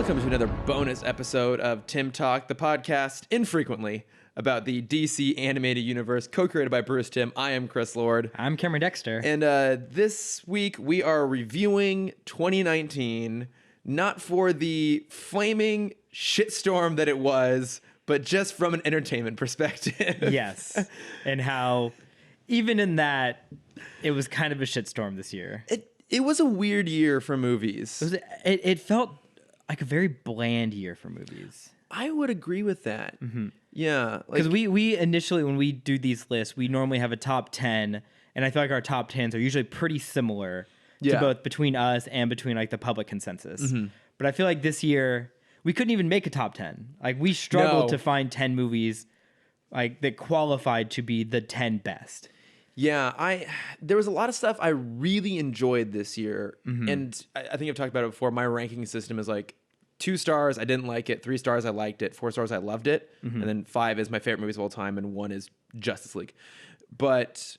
Welcome to another bonus episode of Timm Talk, the podcast infrequently about the DC animated universe, co-created by Bruce Timm. I am Chris Lord. I'm Cameron Dexter. And this week we are reviewing 2019, not for the flaming shitstorm that it was, but just from an entertainment perspective. Yes. And how, even in that, it was kind of a shitstorm this year. It was a weird year for movies. It felt like a very bland year for movies. I would agree with that. Mm-hmm. Yeah. Because we initially, when we do these lists, we normally have a top 10, and I feel like our top 10s are usually pretty similar to both between us and between like the public consensus. Mm-hmm. But I feel like this year, we couldn't even make a top 10. Like we struggled to find 10 movies like that qualified to be the 10 best. Yeah, there was a lot of stuff I really enjoyed this year. Mm-hmm. And I think I've talked about it before. My ranking system is like 2 stars, I didn't like it. 3 stars, I liked it. 4 stars, I loved it. Mm-hmm. And then 5 is my favorite movies of all time, and 1 is Justice League. But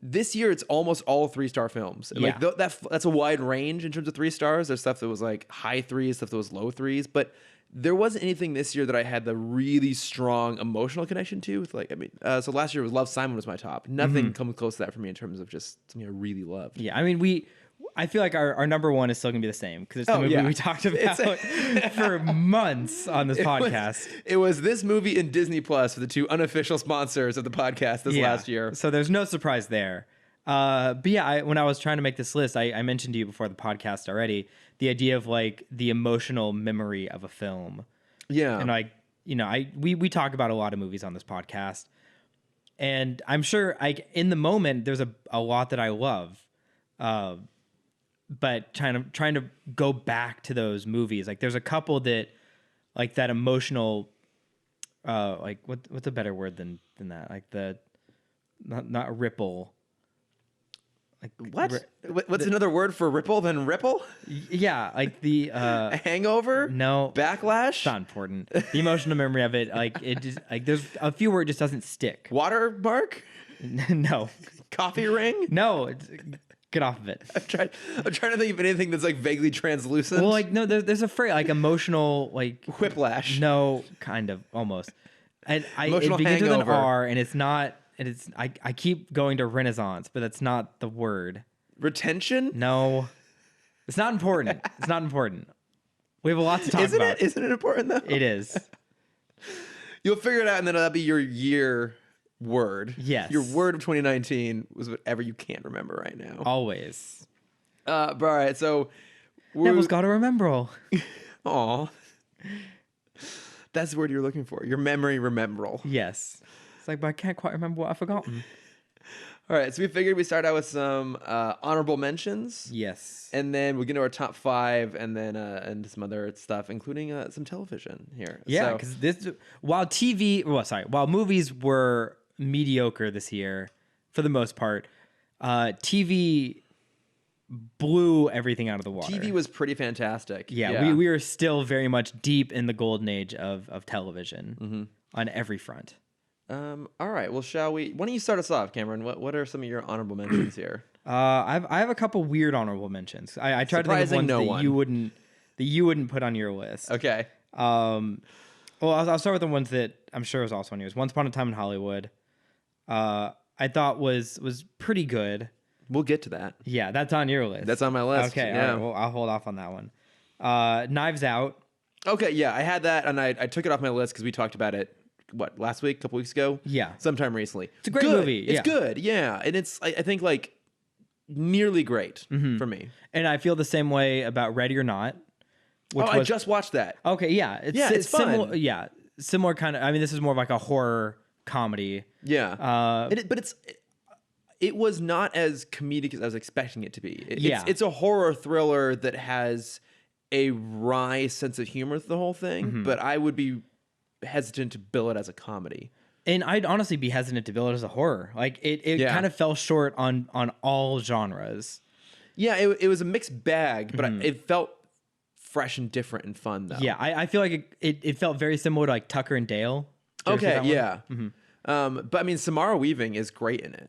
this year, it's almost all 3-star films. And like that's a wide range in terms of 3 stars. There's stuff that was like high 3s, stuff that was low 3s. But there wasn't anything this year that I had the really strong emotional connection to. With like, I mean, so last year was Love, Simon was my top. Nothing comes close to that for me in terms of just something I really loved. Yeah, I mean, I feel like our number 1 is still gonna be the same because it's the movie we talked about for months on this podcast. It was this movie and Disney Plus for the 2 unofficial sponsors of the podcast this last year. So there's no surprise there. But yeah, when I was trying to make this list, I mentioned to you before the podcast already the idea of like the emotional memory of a film. Yeah, and like we talk about a lot of movies on this podcast, and I'm sure in the moment there's a lot that I love. But trying to go back to those movies, like there's a couple that, like that emotional, like what's a better word than that? Like the, not ripple. Like what's another word for ripple than ripple? Yeah, like the a hangover. No, backlash. It's not important. The emotional memory of it, like it just like there's a few where it just doesn't stick. Watermark. No. Coffee ring. No. Get off of it. I'm trying to think of anything that's like vaguely translucent. Well, like no, there's a phrase like emotional, like whiplash. No, kind of almost. And Emotional it begins hangover. with an R, and it's not. And it's I keep going to Renaissance, but that's not the word. Retention? No, it's not important. It's not important. We have a lot to talk about. Isn't it important though? It is. You'll figure it out, and then that'll be your year word. Yes. Your word of 2019 was whatever you can't remember right now. Always. But all right, so Neville's got to remember. Aw. That's the word you're looking for. Your memory rememberal. Yes. It's like, but I can't quite remember what I've forgotten. All right, so we figured we'd start out with some honorable mentions. Yes. And then we'll get into our top 5 and then and some other stuff, including some television here. Yeah, because while movies were mediocre this year, for the most part, TV blew everything out of the water. TV was pretty fantastic. Yeah. We were still very much deep in the golden age of television on every front. All right. Well, shall we? Why don't you start us off, Cameron? What are some of your honorable mentions here? I have a couple weird honorable mentions. I tried to think of ones that you wouldn't put on your list. Okay. Well, I'll start with the ones that I'm sure was also on yours. Once Upon a Time in Hollywood, I thought was pretty good. We'll get to that. Yeah, that's on your list. That's on my list. Okay. Yeah. All right, well, I'll hold off on that one. Knives Out. Okay. Yeah, I had that, and I took it off my list because we talked about it. What, last week, a couple weeks ago? Yeah. Sometime recently. It's a great movie. It's good, yeah. And it's, I think, like, nearly great for me. And I feel the same way about Ready or Not. I just watched that. Okay, yeah. It's fun. Similar, yeah. Similar kind of, I mean, this is more of like a horror comedy. Yeah. It was not as comedic as I was expecting it to be. It's a horror thriller that has a wry sense of humor through the whole thing, but I would be hesitant to bill it as a comedy. And I'd honestly be hesitant to bill it as a horror. Like it kind of fell short on all genres. Yeah, it was a mixed bag, but it felt fresh and different and fun though. Yeah, I feel like it felt very similar to like Tucker and Dale. Okay, yeah. But I mean, Samara Weaving is great in it.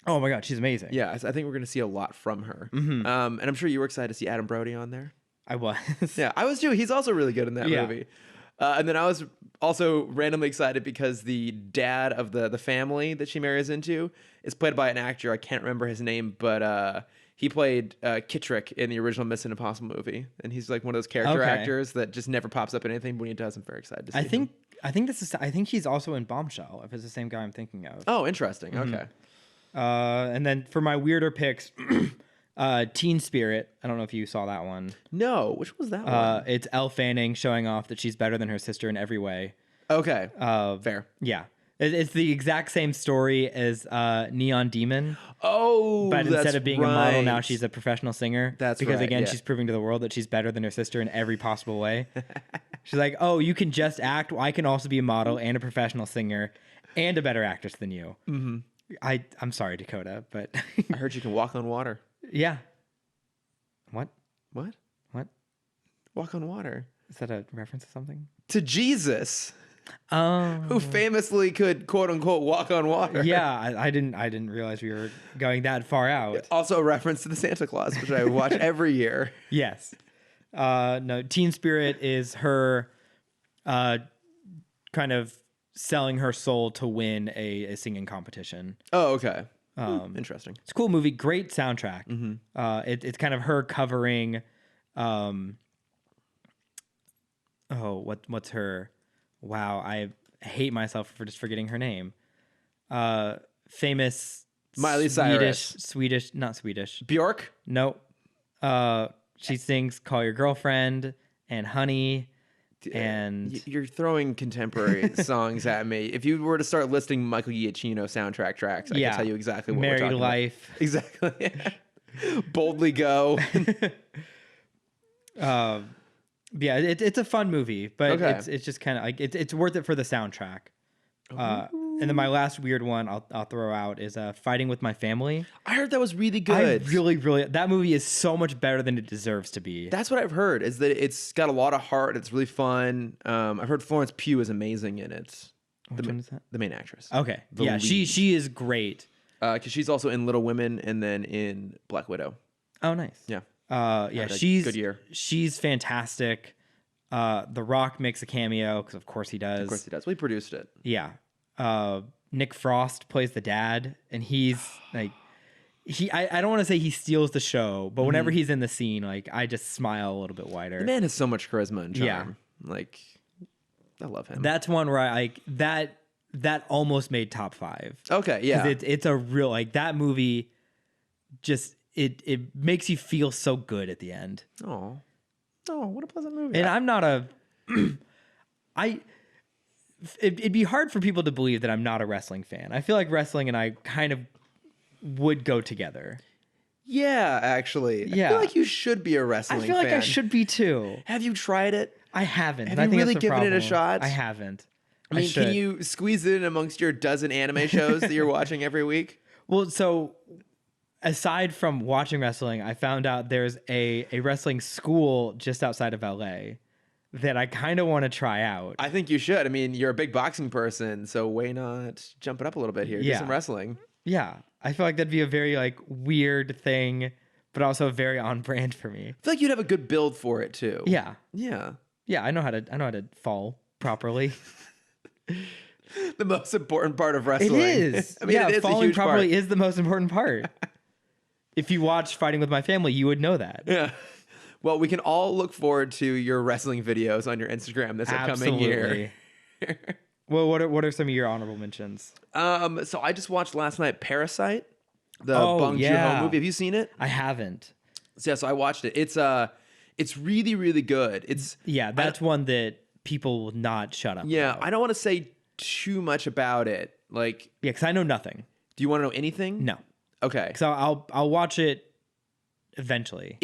Oh my God, she's amazing. Yeah, I think we're going to see a lot from her. And I'm sure you were excited to see Adam Brody on there. I was. Yeah, I was too. He's also really good in that movie. And then I was also randomly excited because the dad of the family that she marries into is played by an actor. I can't remember his name, but he played Kittrick in the original Mission Impossible movie. And he's like one of those character actors that just never pops up in anything, but when he does, I'm very excited to see him. I think he's also in Bombshell, if it's the same guy I'm thinking of. Oh, interesting. Okay. And then for my weirder picks, Teen Spirit. I don't know if you saw that one. No, which was that one? It's Elle Fanning showing off that she's better than her sister in every way. Okay. Fair. Yeah. It's the exact same story as Neon Demon. Oh, but instead of being a model, now she's a professional singer. That's because right, again, she's proving to the world that she's better than her sister in every possible way. She's like, oh, you can just act. Well, I can also be a model and a professional singer and a better actress than you. Mm-hmm. I'm sorry, Dakota, but I heard you can walk on water. Yeah. What? Walk on water. Is that a reference to something? To Jesus. Oh. Who famously could quote unquote walk on water. Yeah, I didn't realize we were going that far out. Also a reference to the Santa Claus, which I watch every year. Yes. No, Teen Spirit is her kind of selling her soul to win a singing competition. Oh, okay. Interesting. It's a cool movie, great soundtrack. Mm-hmm. It's kind of her covering what's her? Wow, I hate myself for just forgetting her name. Famous Miley Cyrus. Not Swedish. Bjork? No. She sings "Call Your Girlfriend" and "Honey." And you're throwing contemporary songs at me. If you were to start listing Michael Giacchino soundtrack tracks, I can tell you exactly what we're talking Life. About. Exactly. Boldly Go. Yeah, it's a fun movie, but it's just kind of like it's worth it for the soundtrack. And then my last weird one I'll throw out is Fighting with My Family. I heard that was really good. That movie is so much better than it deserves to be. That's what I've heard, is that it's got a lot of heart. It's really fun. I've heard Florence Pugh is amazing in it. Which one is that? The main actress. Okay. Yeah, she is great. Because she's also in Little Women and then in Black Widow. Oh, nice. Yeah. She's good year. She's fantastic. The Rock makes a cameo because of course he does. Of course he does. We produced it. Yeah. Nick Frost plays the dad, and he's like, I don't want to say he steals the show, but whenever he's in the scene, like I just smile a little bit wider. The man has so much charisma and charm. Yeah. Like, I love him. That's one where I like that almost made top 5. Okay, yeah. It's a real like that movie. Just it makes you feel so good at the end. Oh, what a pleasant movie. And I'm not a it'd be hard for people to believe that I'm not a wrestling fan. I feel like wrestling and I kind of would go together. Yeah, actually. Yeah. I feel like you should be a wrestling fan. I feel like I should be too. Have you tried it? I haven't. Have you really given it a shot? I haven't. I mean, can you squeeze it in amongst your dozen anime shows that you're watching every week? Well, so aside from watching wrestling, I found out there's a wrestling school just outside of LA that I kind of want to try out. I think you should. I mean, you're a big boxing person, so why not jump it up a little bit here? Do some wrestling. Yeah. I feel like that'd be a very like weird thing, but also very on brand for me. I feel like you'd have a good build for it too. Yeah. Yeah. Yeah, I know how to fall properly. The most important part of wrestling. It is. I mean, yeah, falling properly is the most important part. If you watch Fighting with My Family, you would know that. Yeah. Well, we can all look forward to your wrestling videos on your Instagram this upcoming year. Well, what are some of your honorable mentions? So I just watched last night Parasite, the Bong Joon-ho movie. Have you seen it? I haven't. So I watched it. It's really, really good. That's one that people will not shut up about. I don't want to say too much about it. Like, because I know nothing. Do you want to know anything? No. Okay. So I'll watch it eventually.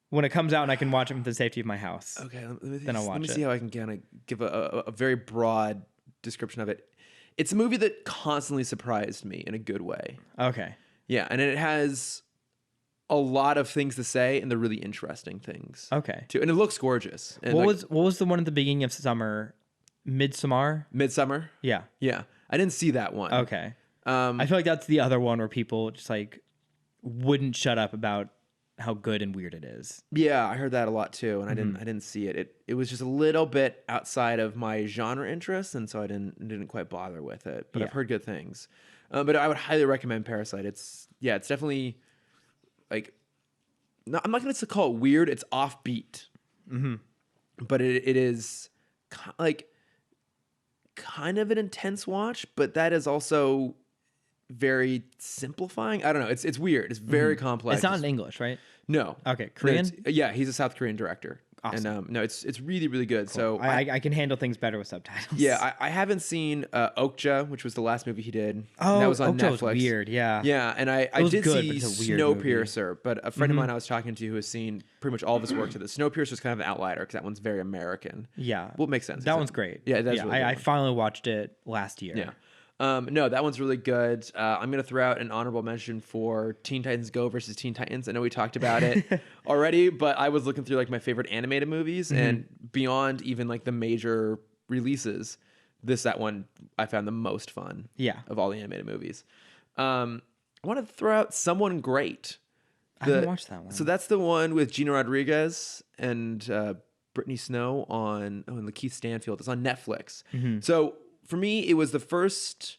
When it comes out and I can watch it from the safety of my house. Okay. Then I'll watch it. Let me see how I can kind of give a very broad description of it. It's a movie that constantly surprised me in a good way. Okay. Yeah, and it has a lot of things to say, and they're really interesting things. Okay. Too. And it looks gorgeous. And what was the one at the beginning of summer? Midsummer? Yeah. Yeah. I didn't see that one. Okay. I feel like that's the other one where people just like wouldn't shut up about how good and weird it is. Yeah, I heard that a lot too, and I didn't see it. It was just a little bit outside of my genre interest, and so I didn't quite bother with it. But I've heard good things. But I would highly recommend Parasite. It's definitely like, no, I'm not going to call it weird. It's offbeat, but it is like kind of an intense watch, but that is also very simplifying. I don't know. It's weird. It's very complex. It's not in English, right? No. Okay. Korean? No, he's a South Korean director. Awesome. And no, it's really, really good. Cool. So I can handle things better with subtitles. Yeah, I haven't seen Okja, which was the last movie he did. Oh, that was on Okja Netflix. Was weird, yeah. Yeah, and I did good, see Snowpiercer, but a friend of mine I was talking to who has seen pretty much all of his work to this. Snowpiercer is kind of an outlier because that one's very American. Yeah. Well, it makes sense. That one's great. Yeah, that's really I finally watched it last year. Yeah. No, that one's really good. I'm going to throw out an honorable mention for Teen Titans Go versus Teen Titans. I know we talked about it already, but I was looking through like my favorite animated movies and beyond even like the major releases, that one I found the most fun of all the animated movies. I want to throw out Someone Great. I haven't watched that one. So that's the one with Gina Rodriguez and Brittany Snow and Lakeith Stanfield. It's on Netflix. So for me, it was the first,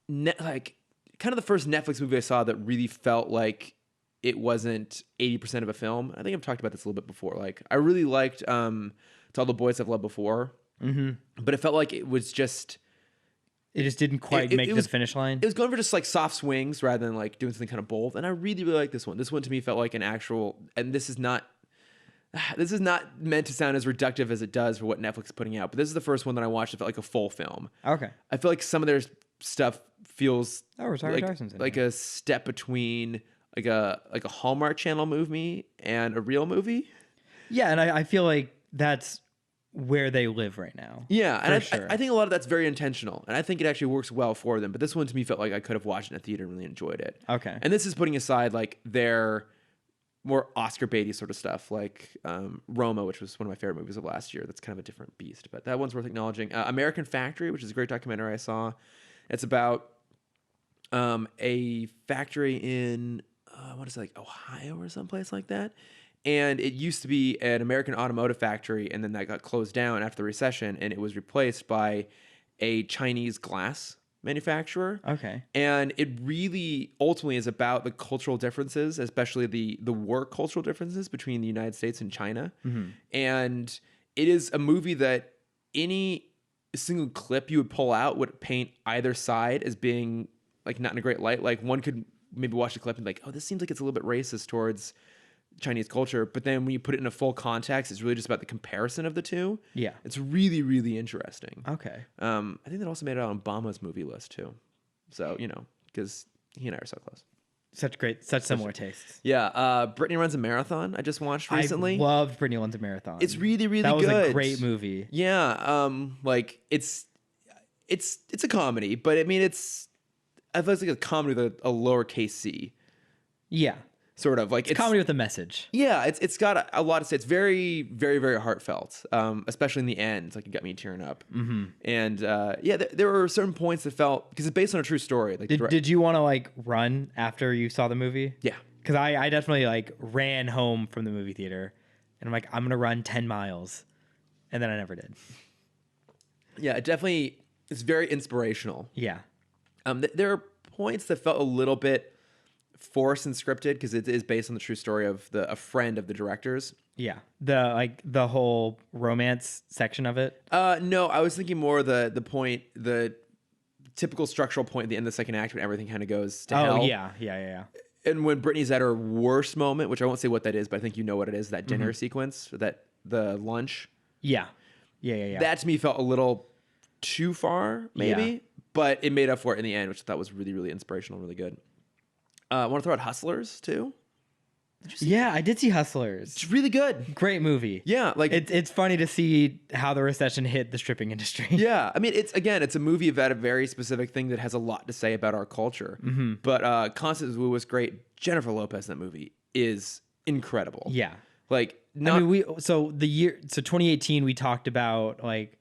kind of the first Netflix movie I saw that really felt like it wasn't 80% of a film. I think I've talked about this a little bit before. Like, I really liked To All the Boys I've Loved Before, but it felt like it was just... It just didn't quite make the finish line? It was going for just like soft swings rather than like doing something kind of bold. And I really, really like this one. This one to me felt like an actual... And this is not meant to sound as reductive as it does for what Netflix is putting out, but this is the first one that I watched that felt like a full film. Okay. I feel like some of their stuff feels like a step between like a Hallmark Channel movie and a real movie. Yeah, and I feel like that's where they live right now. Yeah, and I think a lot of that's very intentional, and I think it actually works well for them. But this one to me felt like I could have watched it in a theater and really enjoyed it. Okay. And this is putting aside like their more Oscar baity sort of stuff, like Roma, which was one of my favorite movies of last year. That's kind of a different beast, but that one's worth acknowledging. American Factory, which is a great documentary I saw. It's about a factory in Ohio or someplace like that. And it used to be an American automotive factory, and then that got closed down after the recession, and it was replaced by a Chinese glass manufacturer. Okay. And it really ultimately is about the cultural differences, especially the work cultural differences between the United States and China. And it is a movie that any single clip you would pull out would paint either side as being like not in a great light. Like one could maybe watch the clip and be like, oh, this seems like it's a little bit racist towards Chinese culture. But then when you put it in a full context, it's really just about the comparison of the two. Yeah. It's really, really interesting. Okay. I think that also made it on Obama's movie list too. So, because he and I are so close. Such similar tastes. Yeah. Brittany Runs a Marathon I just watched recently. I loved Brittany Runs a Marathon. It's really, really good. That was a great movie. Yeah. Like it's a comedy, but I mean, I feel it's like a comedy with a lowercase c. Yeah. Sort of like it's comedy with a message. Yeah, it's got a lot to say. It's very, very, very heartfelt, especially in the end. Like it got me tearing up. And there were certain points that felt, because it's based on a true story. Like, did you want to like run after you saw the movie? Yeah, because I definitely like ran home from the movie theater, and I'm like, I'm gonna run 10 miles, and then I never did. Yeah, it's very inspirational. Yeah, there are points that felt a little bit forced and scripted because it is based on the true story of a friend of the director's. Yeah, the whole romance section of it. No, I was thinking more the typical structural point at the end of the second act when everything kind of goes to hell. Oh yeah. And when Brittany's at her worst moment, which I won't say what that is, but I think you know what it is, that dinner sequence, the lunch. Yeah. That to me felt a little too far, maybe, but it made up for it in the end, which I thought was really, really inspirational, really good. I want to throw out Hustlers too. Yeah, I did see Hustlers. It's really good. Great movie. Yeah, like it's funny to see how the recession hit the stripping industry. Yeah, I mean it's a movie about a very specific thing that has a lot to say about our culture. But Constance Wu was great. Jennifer Lopez in that movie is incredible. Yeah, like I mean 2018 we talked about like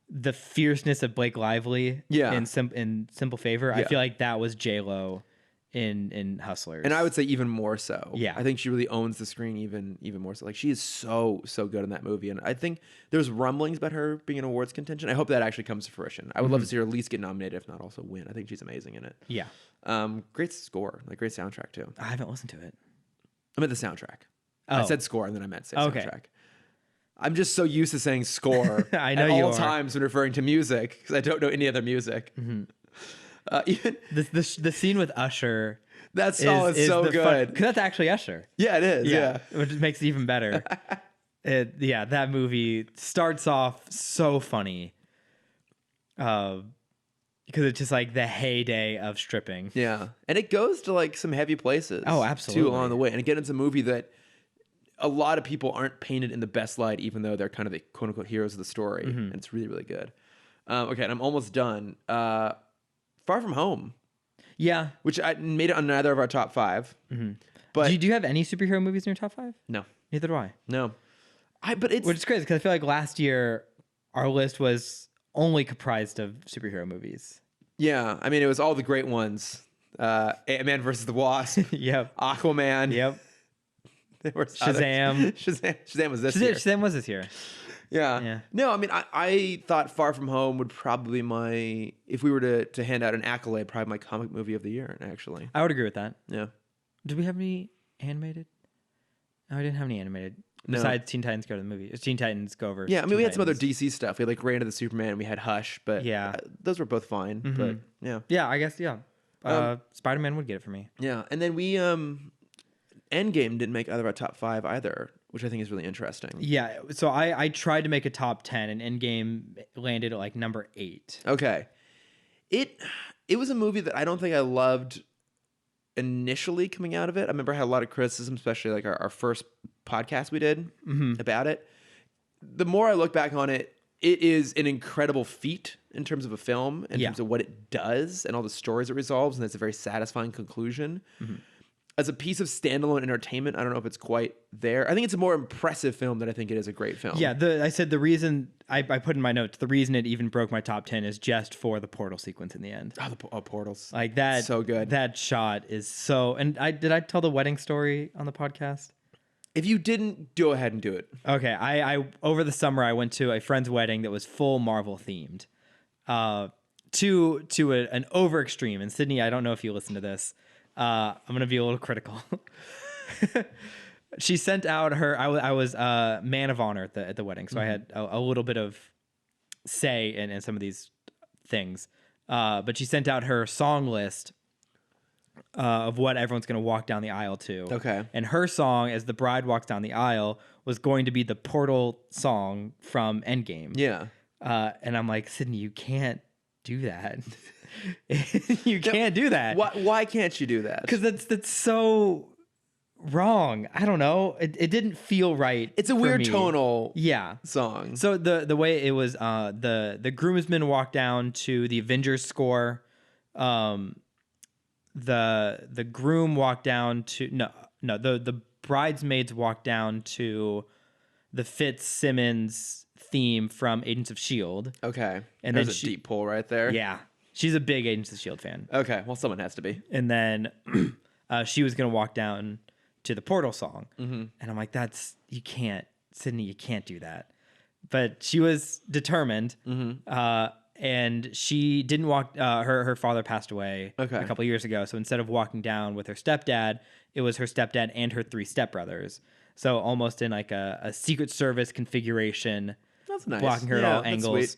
the fierceness of Blake Lively. Yeah. in Simple Favor. Yeah. I feel like that was J-Lo in Hustlers. And I would say even more so. Yeah. I think she really owns the screen even more so. Like, she is so good in that movie. And I think there's rumblings about her being in awards contention. I hope that actually comes to fruition. I would love to see her at least get nominated, if not also win. I think she's amazing in it. Yeah. Great score, like great soundtrack too. I haven't listened to it. I meant the soundtrack. Oh. I said score and then I meant say Okay. soundtrack. I'm just so used to saying score I know at you all are. times when referring to music because I don't know any other music. Even The scene with Usher. that's so good. Because that's actually Usher. Yeah, it is. Yeah. Which makes it even better. That movie starts off so funny. Because it's just like the heyday of stripping. Yeah. And it goes to like some heavy places. Oh, absolutely. Too along the way. And again, it's a movie that a lot of people aren't painted in the best light, even though they're kind of the quote unquote heroes of the story. And it's really, really good. Okay, and I'm almost done. Far From Home. Yeah. Which I made it on neither of our top 5. But Do you have any superhero movies in your top 5? no. Neither do I. No. But it's Which is crazy because I feel like last year our list was only comprised of superhero movies. yeah, I mean it was all the great ones. Ant-Man versus the Wasp, Yep. Aquaman. Yep. There were Shazam. Shazam was this year. Shazam was this year. Yeah. Yeah. No, I mean I thought Far From Home would probably my, if we were to hand out an accolade, probably my comic movie of the year, actually. I would agree with that. Yeah. Did we have any animated? No, I didn't have any animated. No. Besides Teen Titans Go to the movie. Teen Titans Go over. Yeah, I mean, Teen we had some other Titans. DC stuff. We had like Reign of the Superman, we had Hush, but Yeah. those were both fine. But yeah. Yeah, I guess, yeah. Spider-Man would get it for me. Yeah. And then we Endgame didn't make either of our top 5 either, which I think is really interesting. Yeah, so I tried to make a top 10, and Endgame landed at like number 8. Okay. It was a movie that I don't think I loved initially coming out of it. I remember I had a lot of criticism, especially like our first podcast we did about it. The more I look back on it, it is an incredible feat in terms of a film, in terms of what it does and all the stories it resolves, and it's a very satisfying conclusion. As a piece of standalone entertainment, I don't know if it's quite there. I think it's a more impressive film than I think it is a great film. Yeah, I said the reason I put in my notes, the reason it even broke my top 10 is just for the portal sequence in the end. Oh, portals. Like that. So good. That shot is so. And did I tell the wedding story on the podcast? If you didn't, go ahead and do it. Okay, I over the summer I went to a friend's wedding that was full Marvel themed, to an over extreme. And Sydney, I don't know if you listen to this. I'm gonna be a little critical. She sent out her. I was man of honor at the wedding, so I had a little bit of say in some of these things. But she sent out her song list of what everyone's gonna walk down the aisle to. Okay. And her song, as the bride walks down the aisle, was going to be the Portal song from Endgame. Yeah. And I'm like, Sydney, you can't do that. You can't do that. Why can't you do that? Because that's so wrong. I don't know. It didn't feel right. It's a for weird me. tonal Yeah. song. So the way it was, the groomsmen walked down to the Avengers score. The groom walked down to the bridesmaids walked down to the Fitzsimmons theme from Agents of S.H.I.E.L.D. Okay. And There's then a deep pull right there. Yeah. She's a big Agents of S.H.I.E.L.D. fan. Okay. Well, someone has to be. And then she was going to walk down to the Portal song. And I'm like, you can't, Sydney, you can't do that. But she was determined. And she didn't walk, her father passed away a couple years ago. So instead of walking down with her stepdad, it was her stepdad and her 3 stepbrothers. So almost in like a Secret Service configuration. That's nice. Blocking her at all angles. Sweet.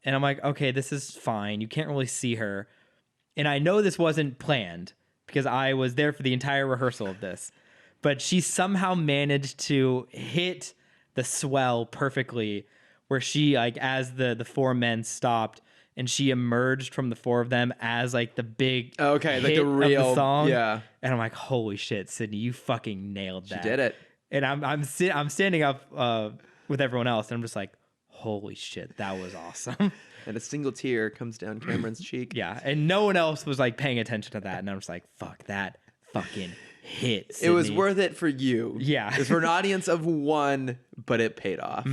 And I'm like, okay, this is fine. You can't really see her. And I know this wasn't planned because I was there for the entire rehearsal of this. But she somehow managed to hit the swell perfectly where she, like, as the 4 men stopped and she emerged from the 4 of them as, like, the big like hit the real of the song. Yeah. And I'm like, holy shit, Sydney, you fucking nailed that. She did it. And I'm standing up with everyone else, and I'm just like, holy shit, that was awesome. And a single tear comes down Cameron's cheek. Yeah, and no one else was like paying attention to that, and I'm just like, fuck, that fucking hit, Sydney. It was worth it for you. Yeah. It was for an audience of 1, but it paid off.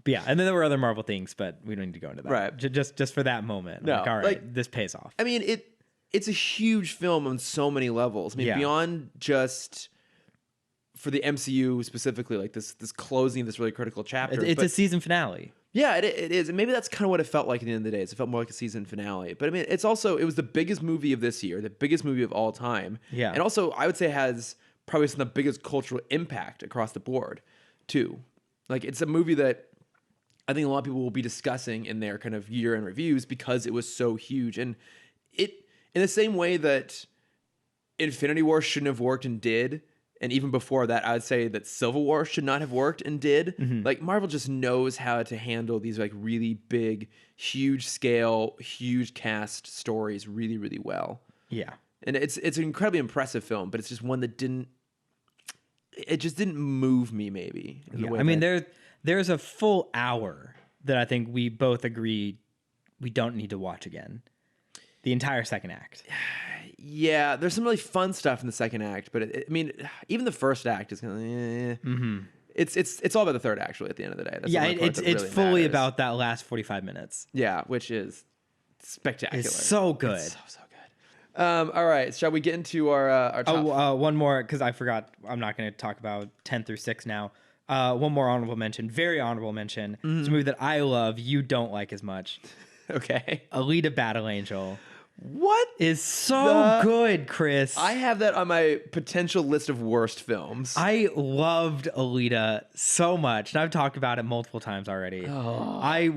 But yeah, and then there were other Marvel things, but we don't need to go into that. Right. Just for that moment. No, Like, all right, like, this pays off. I mean, it it's a huge film on so many levels. I mean, beyond just for the MCU specifically, like this closing of this really critical chapter. It's a season finale. Yeah, it is. And maybe that's kind of what it felt like at the end of the day. It felt more like a season finale. But I mean, it was the biggest movie of this year, the biggest movie of all time. Yeah. And also, I would say has probably some of the biggest cultural impact across the board, too. Like, it's a movie that I think a lot of people will be discussing in their kind of year-end reviews because it was so huge. And it, in the same way that Infinity War shouldn't have worked and did, and even before that, I would say that Civil War should not have worked and did. Like, Marvel just knows how to handle these like really big, huge scale, huge cast stories really, really well. Yeah. And it's an incredibly impressive film, but it's just one that didn't move me maybe. I mean, there's a full hour that I think we both agree we don't need to watch again. The entire second act. Yeah, there's some really fun stuff in the second act, but I mean, even the first act is kind of It's all about the third act, really, at the end of the day. That's it's fully about that last 45 minutes. Yeah, which is spectacular. It's so good. It's so good. All right, shall we get into our top? One more, because I forgot. I'm not going to talk about 10 through 6 now. One more honorable mention, very honorable mention. It's a movie that I love, you don't like as much. Okay. Alita Battle Angel. What is so good, Chris? I have that on my potential list of worst films. I loved Alita so much, and I've talked about it multiple times already. I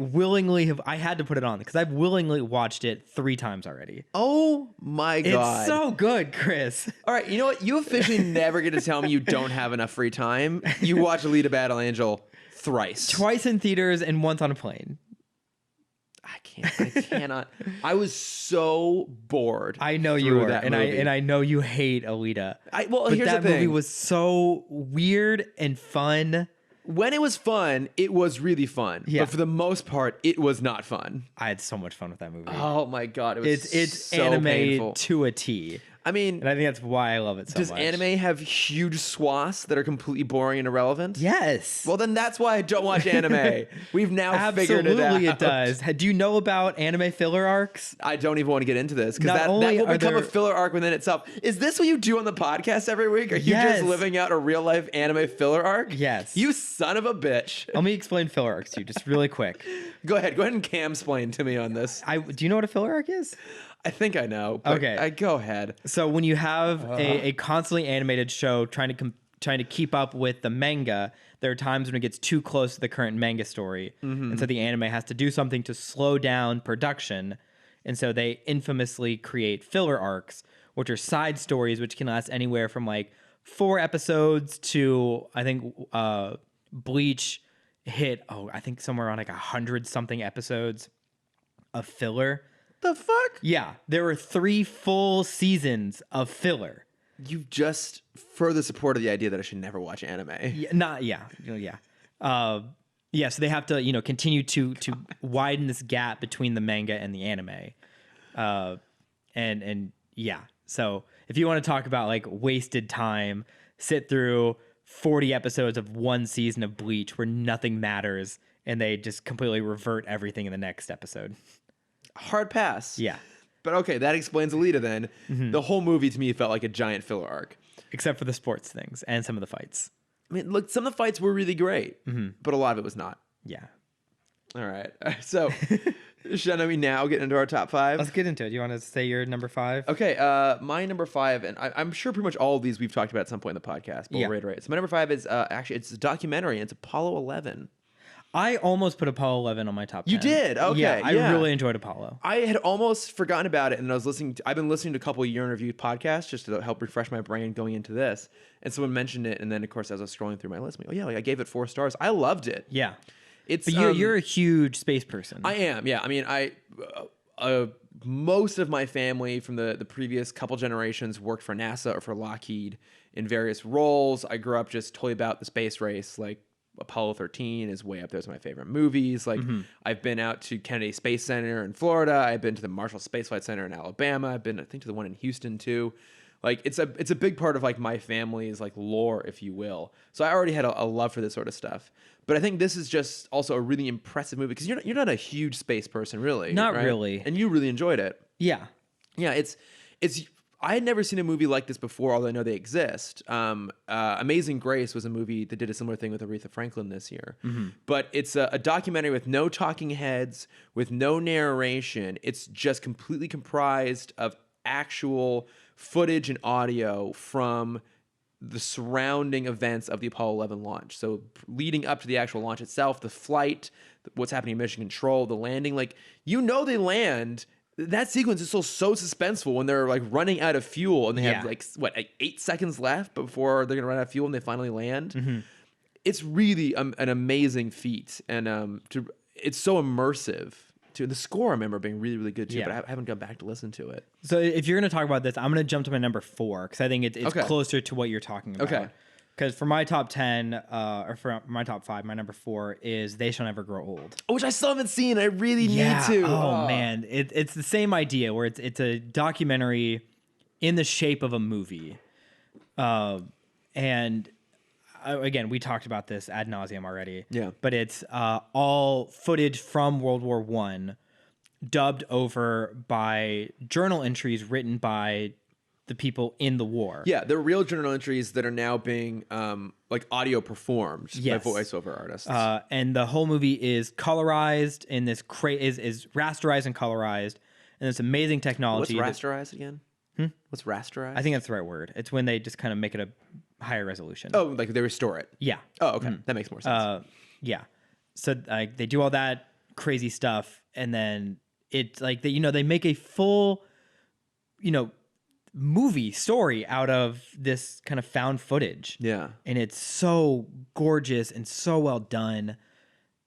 had to put it on because I've willingly watched it 3 times already. Oh my God. It's so good, Chris. All right, you know what? You officially never get to tell me you don't have enough free time. You watch Alita Battle Angel thrice. Twice in theaters and once on a plane. I cannot. I was so bored. I know you were, and movie. I know you hate Alita. But here's that the thing. movie was so weird and fun. When it was fun, it was really fun. Yeah. But for the most part, it was not fun. I had so much fun with that movie. Oh my God, it was it's so anime painful. to a T. I mean, and I think that's why I love it so much. Does anime have huge swaths that are completely boring and irrelevant? Yes. Well, then that's why I don't watch anime. We've now figured it out. Absolutely, it does. Do you know about anime filler arcs? I don't even want to get into this because that will become a filler arc within itself. Is this what you do on the podcast every week? Are you just living out a real life anime filler arc? Yes. You son of a bitch. Let me explain filler arcs to you just really quick. Go ahead and cam-splain to me on this. Do you know what a filler arc is? I think I know. But okay. Go ahead. So when you have a constantly animated show trying to keep up with the manga, there are times when it gets too close to the current manga story. And so the anime has to do something to slow down production. And so they infamously create filler arcs, which are side stories, which can last anywhere from like 4 episodes to, I think, Bleach hit, I think somewhere around like 100 something episodes of filler. The fuck? Yeah, there were 3 full seasons of filler. You've just further supported the idea that I should never watch anime. Yeah. So they have to, continue to widen this gap between the manga and the anime. And yeah. So if you want to talk about like wasted time, sit through 40 episodes of 1 season of Bleach where nothing matters and they just completely revert everything in the next episode. Hard pass. Yeah. But okay, that explains Alita then. The whole movie to me felt like a giant filler arc. Except for the sports things and some of the fights. I mean, look, some of the fights were really great, but a lot of it was not. Yeah. All right. So, shall we now get into our top 5? Let's get into it. Do you want to say your number 5? Okay. My number 5, and I'm sure pretty much all of these we've talked about at some point in the podcast, but we'll reiterate. So my number 5 is actually, it's a documentary, and it's Apollo 11. I almost put Apollo 11 on my top 10. You did? Okay. Yeah, I really enjoyed Apollo. I had almost forgotten about it, and I've been listening to a couple of year in review podcasts just to help refresh my brain going into this. And someone mentioned it, and then of course as I was scrolling through my list, I'm like, I gave it 4 stars. I loved it. Yeah. But you're a huge space person. I am. Yeah. I mean, most of my family from the previous couple generations worked for NASA or for Lockheed in various roles. I grew up just totally about the space race, like Apollo 13 is way up there as my favorite movies. Like I've been out to Kennedy Space Center in Florida. I've been to the Marshall Space Flight Center in Alabama. I've been, I think, to the one in Houston too. Like it's a big part of like my family's like lore, if you will. So I already had a love for this sort of stuff. But I think this is just also a really impressive movie because you're not a huge space person, really. Not right? really. And you really enjoyed it. Yeah. Yeah, I had never seen a movie like this before, although I know they exist. Amazing Grace was a movie that did a similar thing with Aretha Franklin this year. But it's a documentary with no talking heads, with no narration. It's just completely comprised of actual footage and audio from the surrounding events of the Apollo 11 launch. So leading up to the actual launch itself, the flight, what's happening in Mission Control, the landing, like, they land. That sequence is still so suspenseful when they're like running out of fuel and they have like 8 seconds left before they're gonna run out of fuel and they finally land. It's really an amazing feat, and it's so immersive. The score I remember being really, really good too, but I haven't gone back to listen to it. So if you're gonna talk about this, I'm gonna jump to my number 4 because I think it's closer to what you're talking about. Okay. Because for my top 10, or for my top 5, my number 4 is They Shall Never Grow Old. Which I still haven't seen. I really need to. Oh, man. It's the same idea where it's a documentary in the shape of a movie. And again, we talked about this ad nauseum already. Yeah. But it's all footage from World War I dubbed over by journal entries written by the people in the war. Yeah, they're real journal entries that are now being like audio performed by voiceover artists. And the whole movie is colorized in this is rasterized and colorized, and this amazing technology. What's rasterized again? What's rasterized? I think that's the right word. It's when they just kind of make it a higher resolution. Oh, like they restore it. Yeah. Oh, okay. That makes more sense. Yeah. So they do all that crazy stuff, and then it's like they make a full, movie story out of this kind of found footage. Yeah. And it's so gorgeous and so well done.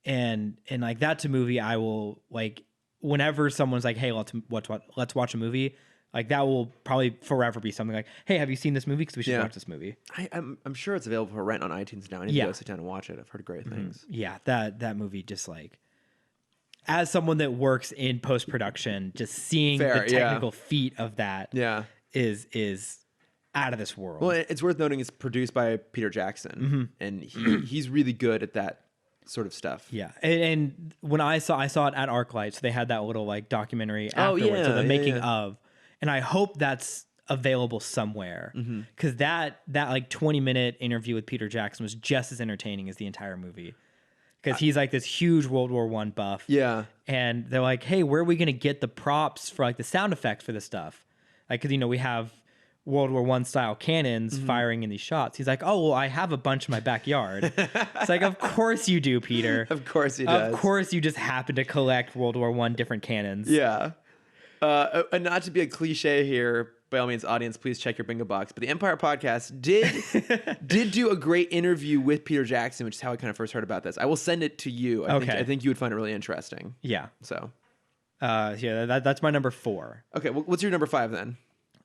And like that's a movie I will like whenever someone's like, hey, let's watch a movie, like that will probably forever be something like, hey, have you seen this movie? Because we should watch this movie. I'm sure it's available for rent on iTunes now. I need to go sit down and watch it. I've heard great things. Yeah, that movie just like, as someone that works in post-production, just seeing the technical feat of that is out of this world. Well, it's worth noting it's produced by Peter Jackson, and he's really good at that sort of stuff. Yeah, and when I saw it at ArcLight, so they had that little like documentary afterwards, so the making of, and I hope that's available somewhere because that like 20-minute interview with Peter Jackson was just as entertaining as the entire movie. Because he's like this huge World War I buff. Yeah. And they're like, hey, where are we going to get the props for like the sound effects for this stuff? Like, because, we have World War I style cannons firing in these shots. He's like, oh, well, I have a bunch in my backyard. It's like, of course you do, Peter. Of course he does. Of course you just happen to collect World War I different cannons. Yeah. And not to be a cliche here, by all means, audience, please check your bingo box. But the Empire Podcast did do a great interview with Peter Jackson, which is how I kind of first heard about this. I will send it to you. I think you would find it really interesting. Yeah. So, that's my number 4. Okay, well, what's your number 5 then?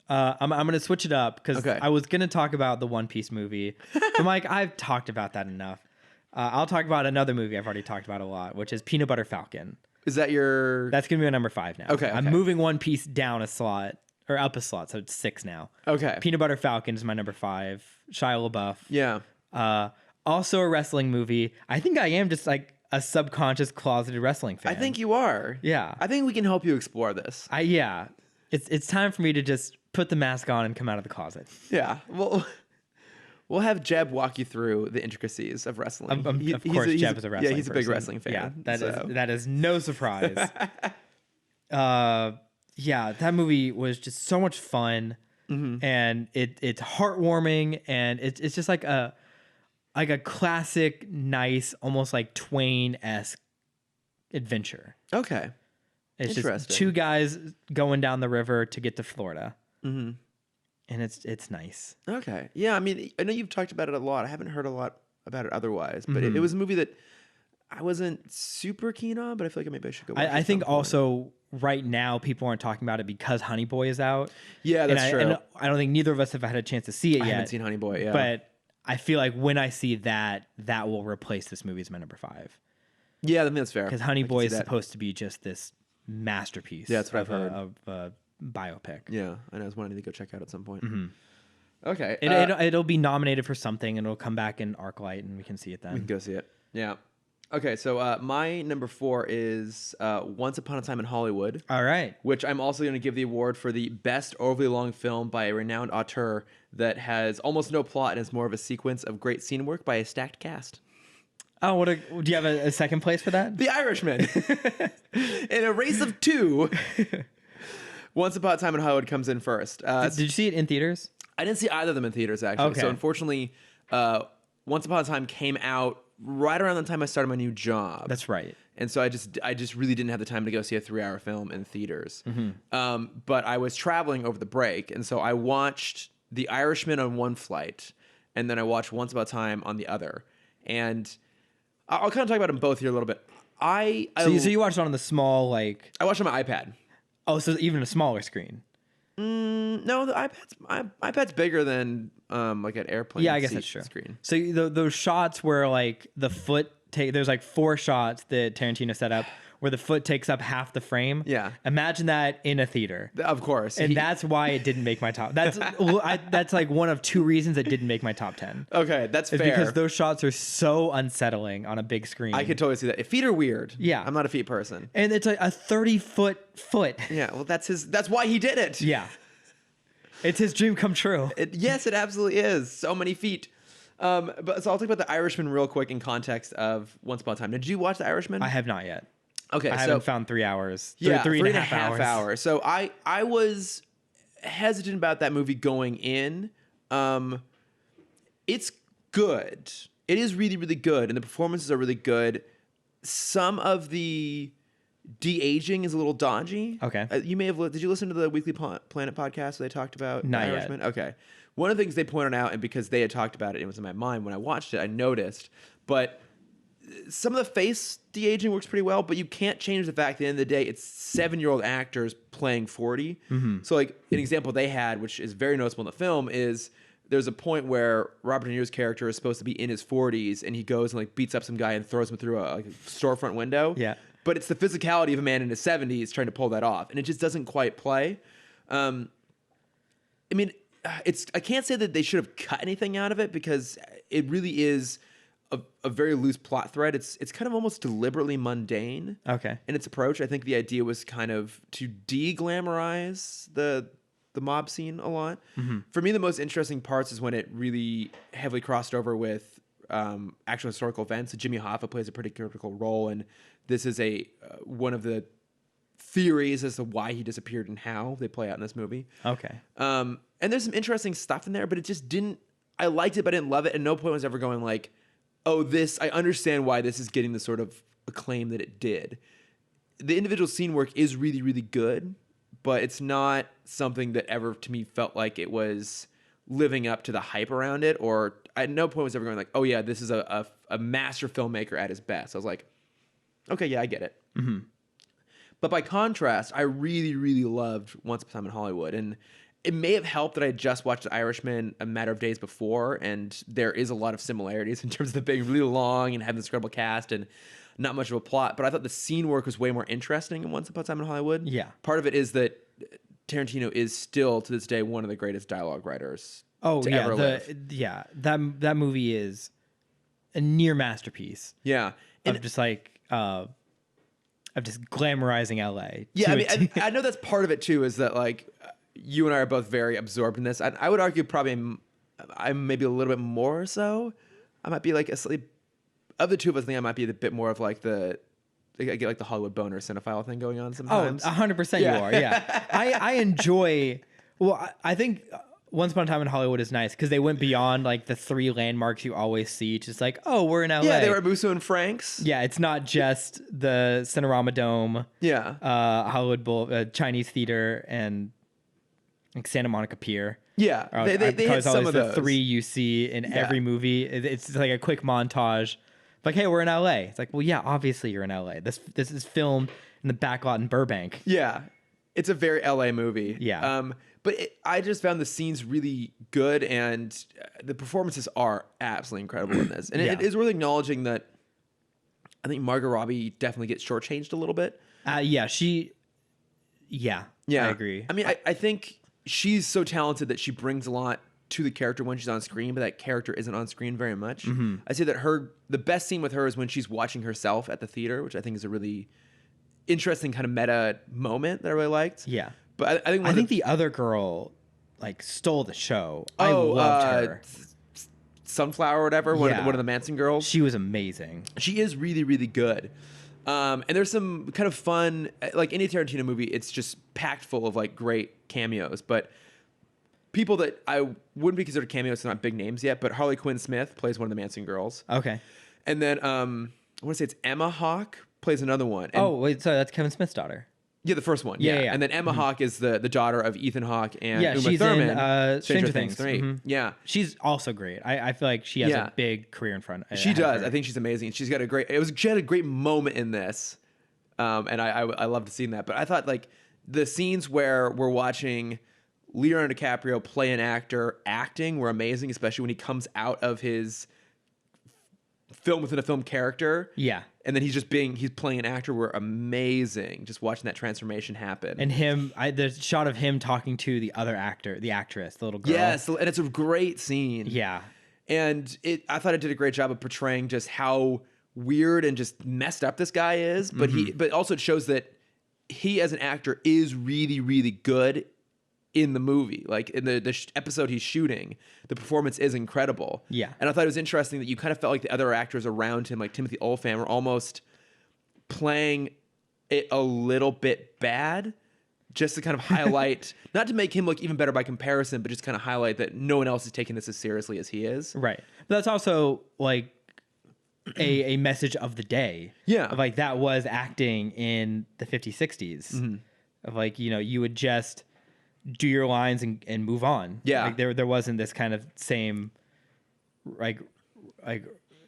I'm going to switch it up because I was going to talk about the One Piece movie. But Mike, I've talked about that enough. I'll talk about another movie I've already talked about a lot, which is Peanut Butter Falcon. Is that your... That's going to be my number 5 now. Okay. I'm moving One Piece down a slot. Or up a slot, so it's 6 now. Okay. Peanut Butter Falcon is my number 5. Shia LaBeouf. Yeah. Also a wrestling movie. I think I am just like a subconscious closeted wrestling fan. I think you are. Yeah. I think we can help you explore this. It's time for me to just put the mask on and come out of the closet. Yeah. Well, we'll have Jeb walk you through the intricacies of wrestling. Of course, Jeb is a wrestling Yeah, he's a big wrestling fan. Yeah, that is no surprise. Yeah, that movie was just so much fun, and it's heartwarming, and it's just like a classic, nice, almost like Twain-esque adventure. Okay, it's just 2 guys going down the river to get to Florida, and it's nice. Okay, yeah, I mean, I know you've talked about it a lot. I haven't heard a lot about it otherwise, but it was a movie that I wasn't super keen on, but I feel like maybe I should go watch it. I think also right now people aren't talking about it because Honey Boy is out. Yeah, that's true. And I don't think neither of us have had a chance to see it yet. I haven't seen Honey Boy, yeah. But I feel like when I see that will replace this movie as my number 5. Yeah, I think that's fair. Because Honey Boy is supposed to be just this masterpiece. Yeah, that's what I've heard. Of a biopic. Yeah, I know. I was wanting to go check out at some point. Okay. It'll be nominated for something, and it'll come back in ArcLight, and we can see it then. We can go see it. Yeah. Okay, so my number 4 is Once Upon a Time in Hollywood. All right. Which I'm also going to give the award for the best overly long film by a renowned auteur that has almost no plot and is more of a sequence of great scene work by a stacked cast. Oh, do you have a second place for that? The Irishman. In a race of 2, Once Upon a Time in Hollywood comes in first. Did you see it in theaters? I didn't see either of them in theaters, actually. Okay. So unfortunately, Once Upon a Time came out right around the time I started my new job. That's right. And so I just really didn't have the time to go see a 3-hour film in theaters. But I was traveling over the break, and so I watched The Irishman on one flight, and then I watched Once Upon a Time on the other. And I'll kind of talk about them both here a little bit. So you watched it on the small, like... I watched it on my iPad. Oh, so even a smaller screen. No, the iPad's bigger than like an airplane. Yeah, I guess that's true. Screen. So those shots where like the foot there's like 4 shots that Tarantino set up where the foot takes up half the frame. Yeah. Imagine that in a theater. Of course. And that's why it didn't make my top. That's like one of 2 reasons it didn't make my top 10. Okay, that's fair. Because those shots are so unsettling on a big screen. I could totally see that. Feet are weird. Yeah. I'm not a feet person. And it's like a 30-foot foot. Yeah, well that's why he did it. Yeah. It's his dream come true. Yes, it absolutely is. So many feet. But so I'll talk about The Irishman real quick in context of Once Upon a Time. Did you watch The Irishman? I have not yet. Okay, I haven't found 3 hours. Yeah, three and a half half hours. So I was hesitant about that movie going in. It's good. It is really, really good, and the performances are really good. Some of the de-aging is a little dodgy. Okay. You may have did you listen to the Weekly Planet podcast where they talked about Not The yet. Irishman? Okay. One of the things they pointed out, and because they had talked about it, it was in my mind when I watched it, I noticed. But some of the face de-aging works pretty well, but you can't change the fact at the end of the day, it's 7-year-old actors playing 40. So like an example they had, which is very noticeable in the film, is there's a point where Robert De Niro's character is supposed to be in his 40s, and he goes and like beats up some guy and throws him through a storefront window. Yeah. But it's the physicality of a man in his 70s trying to pull that off, and it just doesn't quite play. I mean, I can't say that they should have cut anything out of it because it really is a very loose plot thread. It's kind of almost deliberately mundane. Okay. In its approach. I think the idea was kind of to de-glamorize the mob scene a lot. For me, the most interesting parts is when it really heavily crossed over with actual historical events. So Jimmy Hoffa plays a pretty critical role, and this is one of the theories as to why he disappeared and how they play out in this movie. Okay. And there's some interesting stuff in there, but it just didn't. I liked it, but I didn't love it. And no point was ever going like, "Oh, I understand why this is getting the sort of acclaim that it did." The individual scene work is really, really good, but it's not something that ever to me felt like it was living up to the hype around it. Or at no point was ever going like, "Oh yeah, this is a master filmmaker at his best." I was like, "Okay, yeah, I get it." But by contrast, I really, really loved Once Upon a Time in Hollywood. And it may have helped that I had just watched The Irishman a matter of days before, and there is a lot of similarities in terms of it being really long and having this incredible cast and not much of a plot. But I thought the scene work was way more interesting in Once Upon a Time in Hollywood. Yeah. Part of it is that Tarantino is still, to this day, one of the greatest dialogue writers to yeah, ever live. Yeah, that movie is a near masterpiece. Yeah. And of just glamorizing LA. Yeah, I know that's part of it too, is that like you and I are both very absorbed in this. I would argue probably I'm maybe a little bit more so. I might be like of the two of us, I think I might be a bit more of like I get like the Hollywood boner cinephile thing going on sometimes. 100% you are, yeah. I enjoy, I think Once Upon a Time in Hollywood is nice because they went beyond like the 3 landmarks you always see. Just like, oh, we're in LA. Yeah, they were at Musso and Frank's. Yeah, it's not just the Cinerama Dome. Yeah. Hollywood Bowl, Chinese Theater, and like Santa Monica Pier. Yeah, they had some of those. The 3 you see in every movie. It's like a quick montage. Like, hey, we're in LA. It's like, well, yeah, obviously you're in LA. This is filmed in the backlot in Burbank. Yeah, it's a very LA movie. Yeah. But I just found the scenes really good, and the performances are absolutely incredible in this. And it is worth acknowledging that I think Margot Robbie definitely gets shortchanged a little bit. Yeah, I agree. I mean, I think she's so talented that she brings a lot to the character when she's on screen, but that character isn't on screen very much. I say that the best scene with her is when she's watching herself at the theater, which I think is a really interesting kind of meta moment that I really liked. Yeah. But I think the other girl like stole the show. I loved her. Sunflower or whatever, one of the Manson girls. She was amazing. She is really, really good. And there's some kind of fun, like any Tarantino movie, it's just packed full of like great cameos. But people that I wouldn't be considered cameos, they're not big names yet, but Harley Quinn Smith plays one of the Manson girls. Okay. And then I want to say it's Emma Hawke plays another one. And wait, sorry, that's Kevin Smith's daughter. Yeah, the first one. Yeah. And then Emma Hawke is the daughter of Ethan Hawke and Uma she's Thurman. in Stranger Things 3. Yeah. She's also great. I feel like she has a big career in front. She does. I think she's amazing. She had a great moment in this. And I loved seeing that. But I thought like the scenes where we're watching Leonardo DiCaprio play an actor acting were amazing, especially when he comes out of his film within a film character. Yeah. And then he's playing an actor were amazing. Just watching that transformation happen. And the shot of him talking to the other actor, the actress, the little girl. Yes, and it's a great scene. Yeah. And I thought it did a great job of portraying just how weird and just messed up this guy is. But but also it shows that he as an actor is really, really good in the movie. Like in the episode he's shooting, the performance is incredible. Yeah. And I thought it was interesting that you kind of felt like the other actors around him, like Timothy Olyphant, were almost playing it a little bit bad, just to kind of highlight, not to make him look even better by comparison, but just kind of highlight that no one else is taking this as seriously as he is. Right. But that's also like a message of the day. Yeah. Of like that was acting in the 50s, 60s. Of like, you would just do your lines and move on. Yeah. Like there wasn't this kind of same like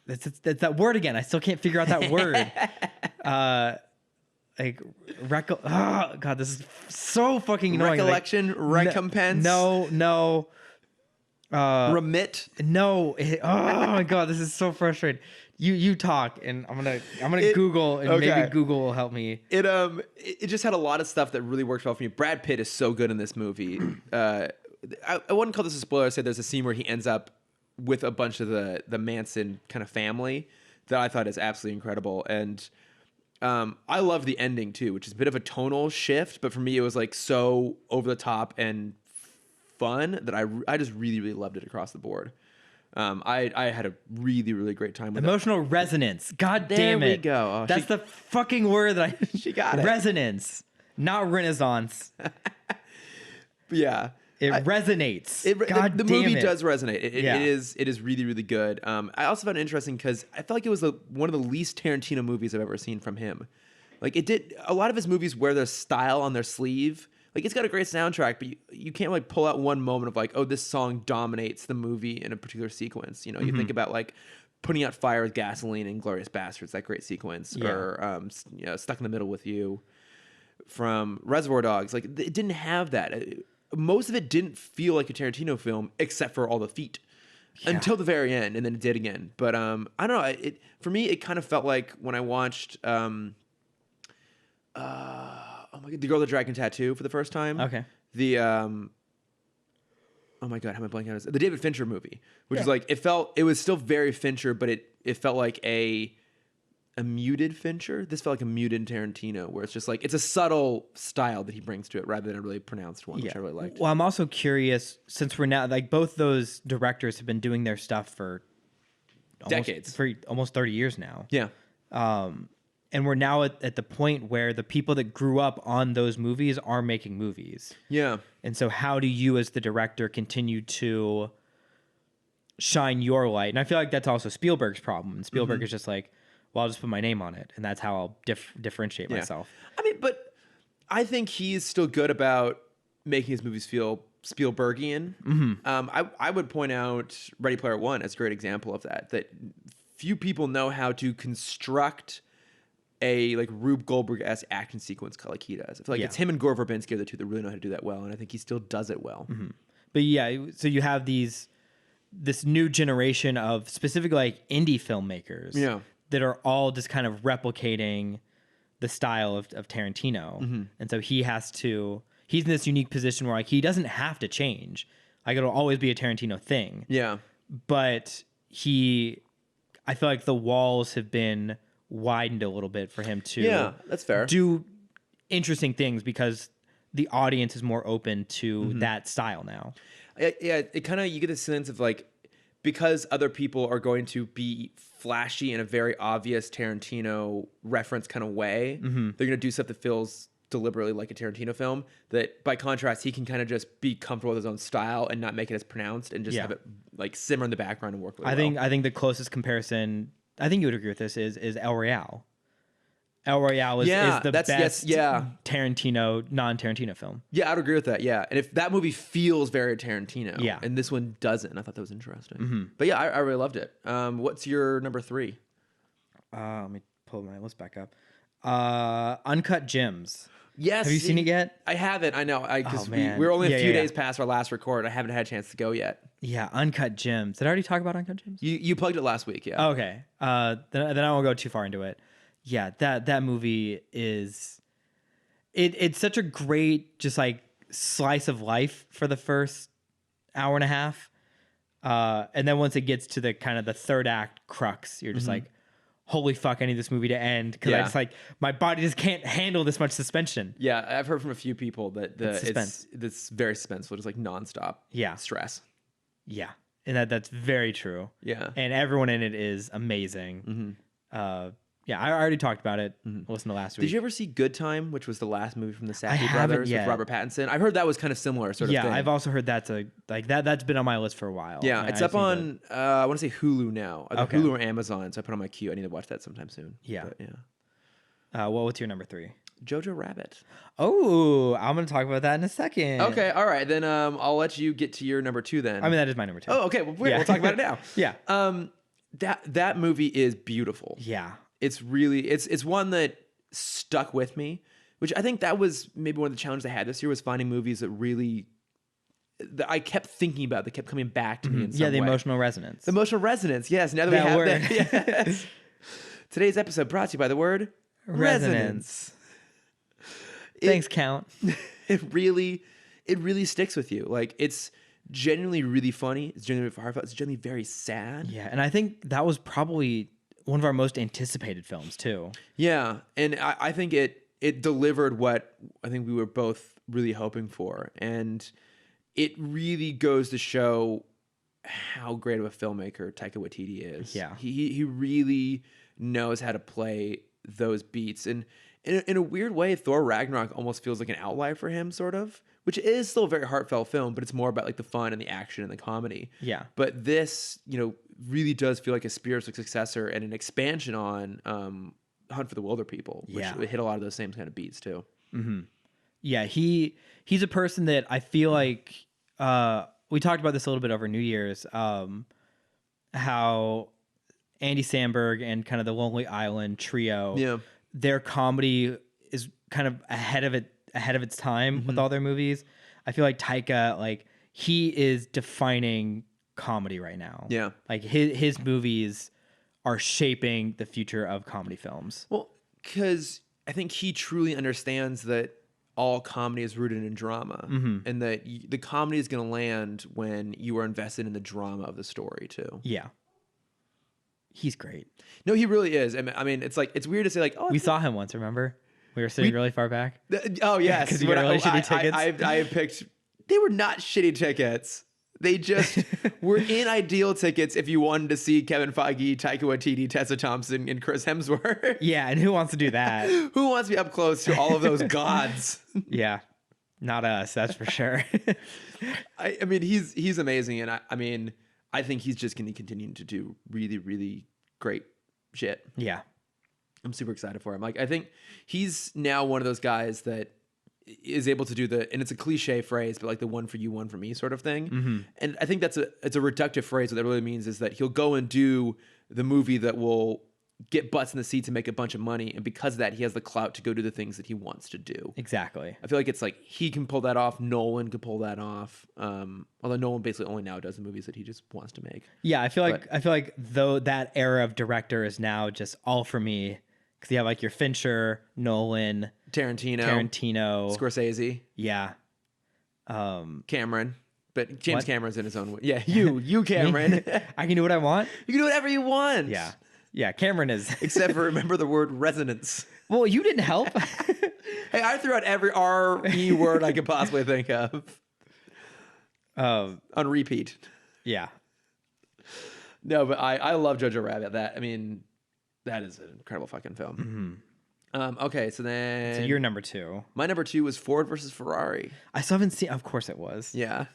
it's that word again. I still can't figure out that word. Oh God, this is so fucking annoying. Recollection, recompense. No. Remit. No. Oh my God, this is so frustrating. You talk, and I'm gonna Google, and maybe Google will help me. It just had a lot of stuff that really worked well for me. Brad Pitt is so good in this movie. I wouldn't call this a spoiler. I said there's a scene where he ends up with a bunch of the Manson kind of family that I thought is absolutely incredible. And I love the ending too, which is a bit of a tonal shift, but for me it was like so over the top and fun that I just really, really loved it across the board. I had a really, really great time with Emotional resonance. God damn it. There we go. Oh, that's the fucking word that she got it. Resonance, not renaissance. Yeah. It resonates. The movie does resonate. It is really, really good. I also found it interesting because I felt like it was one of the least Tarantino movies I've ever seen from him. Like a lot of his movies wear their style on their sleeve. Like it's got a great soundtrack, but you can't like pull out one moment of like, oh, this song dominates the movie in a particular sequence. You think about like Putting Out Fire with Gasoline and Glorious Bastards, that great sequence, or Stuck in the Middle with You from Reservoir Dogs. Like it didn't have that. Most of it didn't feel like a Tarantino film, except for all the feet, until the very end, and then it did again. But I don't know. For me, it kind of felt like when I watched. Oh my God, The Girl with the Dragon Tattoo for the first time. Okay. Oh my God, how am I blanking on this? The David Fincher movie, which is like it was still very Fincher, but it felt like a muted Fincher. This felt like a muted Tarantino, where it's just like it's a subtle style that he brings to it rather than a really pronounced one, which I really liked. Well, I'm also curious, since we're now like both those directors have been doing their stuff for decades, for almost 30 years now. Yeah. And we're now at the point where the people that grew up on those movies are making movies. Yeah. And so how do you as the director continue to shine your light? And I feel like that's also Spielberg's problem. And Spielberg is just like, well, I'll just put my name on it. And that's how I'll differentiate myself. I mean, but I think he's still good about making his movies feel Spielbergian. I would point out Ready Player One as a great example of that few people know how to construct a like Rube Goldberg-esque action sequence like he does. I feel like it's him and Gore Verbinski are the two that really know how to do that well, and I think he still does it well. But so you have this new generation of specifically like indie filmmakers that are all just kind of replicating the style of Tarantino. And so he's in this unique position where like he doesn't have to change. Like it'll always be a Tarantino thing. Yeah. But I feel like the walls have been widened a little bit for him to that's fair. do interesting things because the audience is more open to that style now. It kind of, you get the sense of like, because other people are going to be flashy in a very obvious Tarantino reference kind of way, they're going to do stuff that feels deliberately like a Tarantino film, that by contrast, he can kind of just be comfortable with his own style and not make it as pronounced and just have it like simmer in the background and work really well. I think the closest comparison, I think you would agree with this, is El Royale. El Royale is the best Tarantino, non-Tarantino film. Yeah, I'd agree with that. Yeah. And if that movie feels very Tarantino, and this one doesn't, I thought that was interesting. But yeah, I really loved it. What's your number 3? Let me pull my list back up. Uncut Gems. Yes. Have you seen it yet? I haven't. I know. Because we're only a few days past our last record. I haven't had a chance to go yet. Yeah, Uncut Gems. Did I already talk about Uncut Gems? You plugged it last week, yeah. Okay. Then I won't go too far into it. Yeah, that movie is it's such a great just like slice of life for the first hour and a half. And then once it gets to the kind of the third act crux, you're just like, holy fuck, I need this movie to end because I just like my body just can't handle this much suspension. Yeah, I've heard from a few people that it's very suspenseful, just like nonstop stress. Yeah, and that's very true. Yeah, and everyone in it is amazing. Yeah, I already talked about it. Listen to last week. Did you ever see Good Time, which was the last movie from the Safdie brothers with Robert Pattinson? I've heard that was kind of similar sort of thing. Yeah, I've also heard that's that's been on my list for a while. Yeah, it's up on I want to say Hulu now. Either Hulu or Amazon, so I put it on my queue. I need to watch that sometime soon. Yeah. But, yeah. What's your number 3? Jojo Rabbit. Oh, I'm going to talk about that in a second. Okay, all right. Then I'll let you get to your number 2 then. I mean, that is my number 2. Oh, okay. Well, we'll talk about it now. Yeah. That movie is beautiful. Yeah. It's really it's one that stuck with me, which I think that was maybe one of the challenges I had this year, was finding movies that really that I kept thinking about, that kept coming back to me in some way. The emotional resonance. The emotional resonance, yes. Now that we have word. that. Yes. Today's episode brought to you by the word resonance. Thanks, Count. It really sticks with you. Like, it's genuinely really funny. It's genuinely heartfelt. It's genuinely very sad. Yeah, and I think that was probably one of our most anticipated films too. Yeah, and I think it delivered what I think we were both really hoping for, and it really goes to show how great of a filmmaker Taika Waititi is. Yeah, he really knows how to play those beats, and in a weird way, Thor Ragnarok almost feels like an outlier for him, sort of, which is still a very heartfelt film, but it's more about like the fun and the action and the comedy. Yeah. But this, really does feel like a spiritual successor and an expansion on Hunt for the Wilder People, which hit a lot of those same kind of beats too. Mm-hmm. Yeah, he's a person that I feel like we talked about this a little bit over New Year's, how Andy Samberg and kind of the Lonely Island trio, their comedy is kind of ahead of its time with all their movies. I feel like Taika, like, he is defining comedy right now. Yeah. Like his movies are shaping the future of comedy films. Well, because I think he truly understands that all comedy is rooted in drama, and that the comedy is going to land when you are invested in the drama of the story too. Yeah. He's great. No, he really is. I mean, it's like, it's weird to say like, oh, we saw him once, remember? We were sitting really far back. Oh yes. Because you got really shitty tickets. I picked, they were not shitty tickets. They just were in ideal tickets if you wanted to see Kevin Feige, Taika Waititi, Tessa Thompson, and Chris Hemsworth. Yeah, and who wants to do that? Who wants to be up close to all of those gods? Yeah, not us, that's for sure. I mean, he's amazing, and I think he's just going to continue to do really, really great shit. Yeah. I'm super excited for him. Like, I think he's now one of those guys that is able to do and it's a cliche phrase, but like the one for you, one for me sort of thing. And I think it's a reductive phrase. What that really means is that he'll go and do the movie that will get butts in the seats and make a bunch of money. And because of that, he has the clout to go do the things that he wants to do. Exactly. I feel like it's like he can pull that off. Nolan could pull that off. Although Nolan basically only now does the movies that he just wants to make. Yeah, I feel like though that era of director is now just all for me. Because you have like your Fincher, Nolan, Tarantino, Scorsese. Yeah. Cameron. But James What? Cameron's in his own way. Yeah, you Cameron. I can do what I want. You can do whatever you want. Yeah. Cameron is. Except for remember the word resonance. Well, you didn't help. Hey, I threw out every R-E word I could possibly think of. On repeat. Yeah. No, but I love Jojo Rabbit. That is an incredible fucking film. Okay, so then... So you're number 2. My number 2 was Ford versus Ferrari. I still haven't seen... Of course it was. Yeah.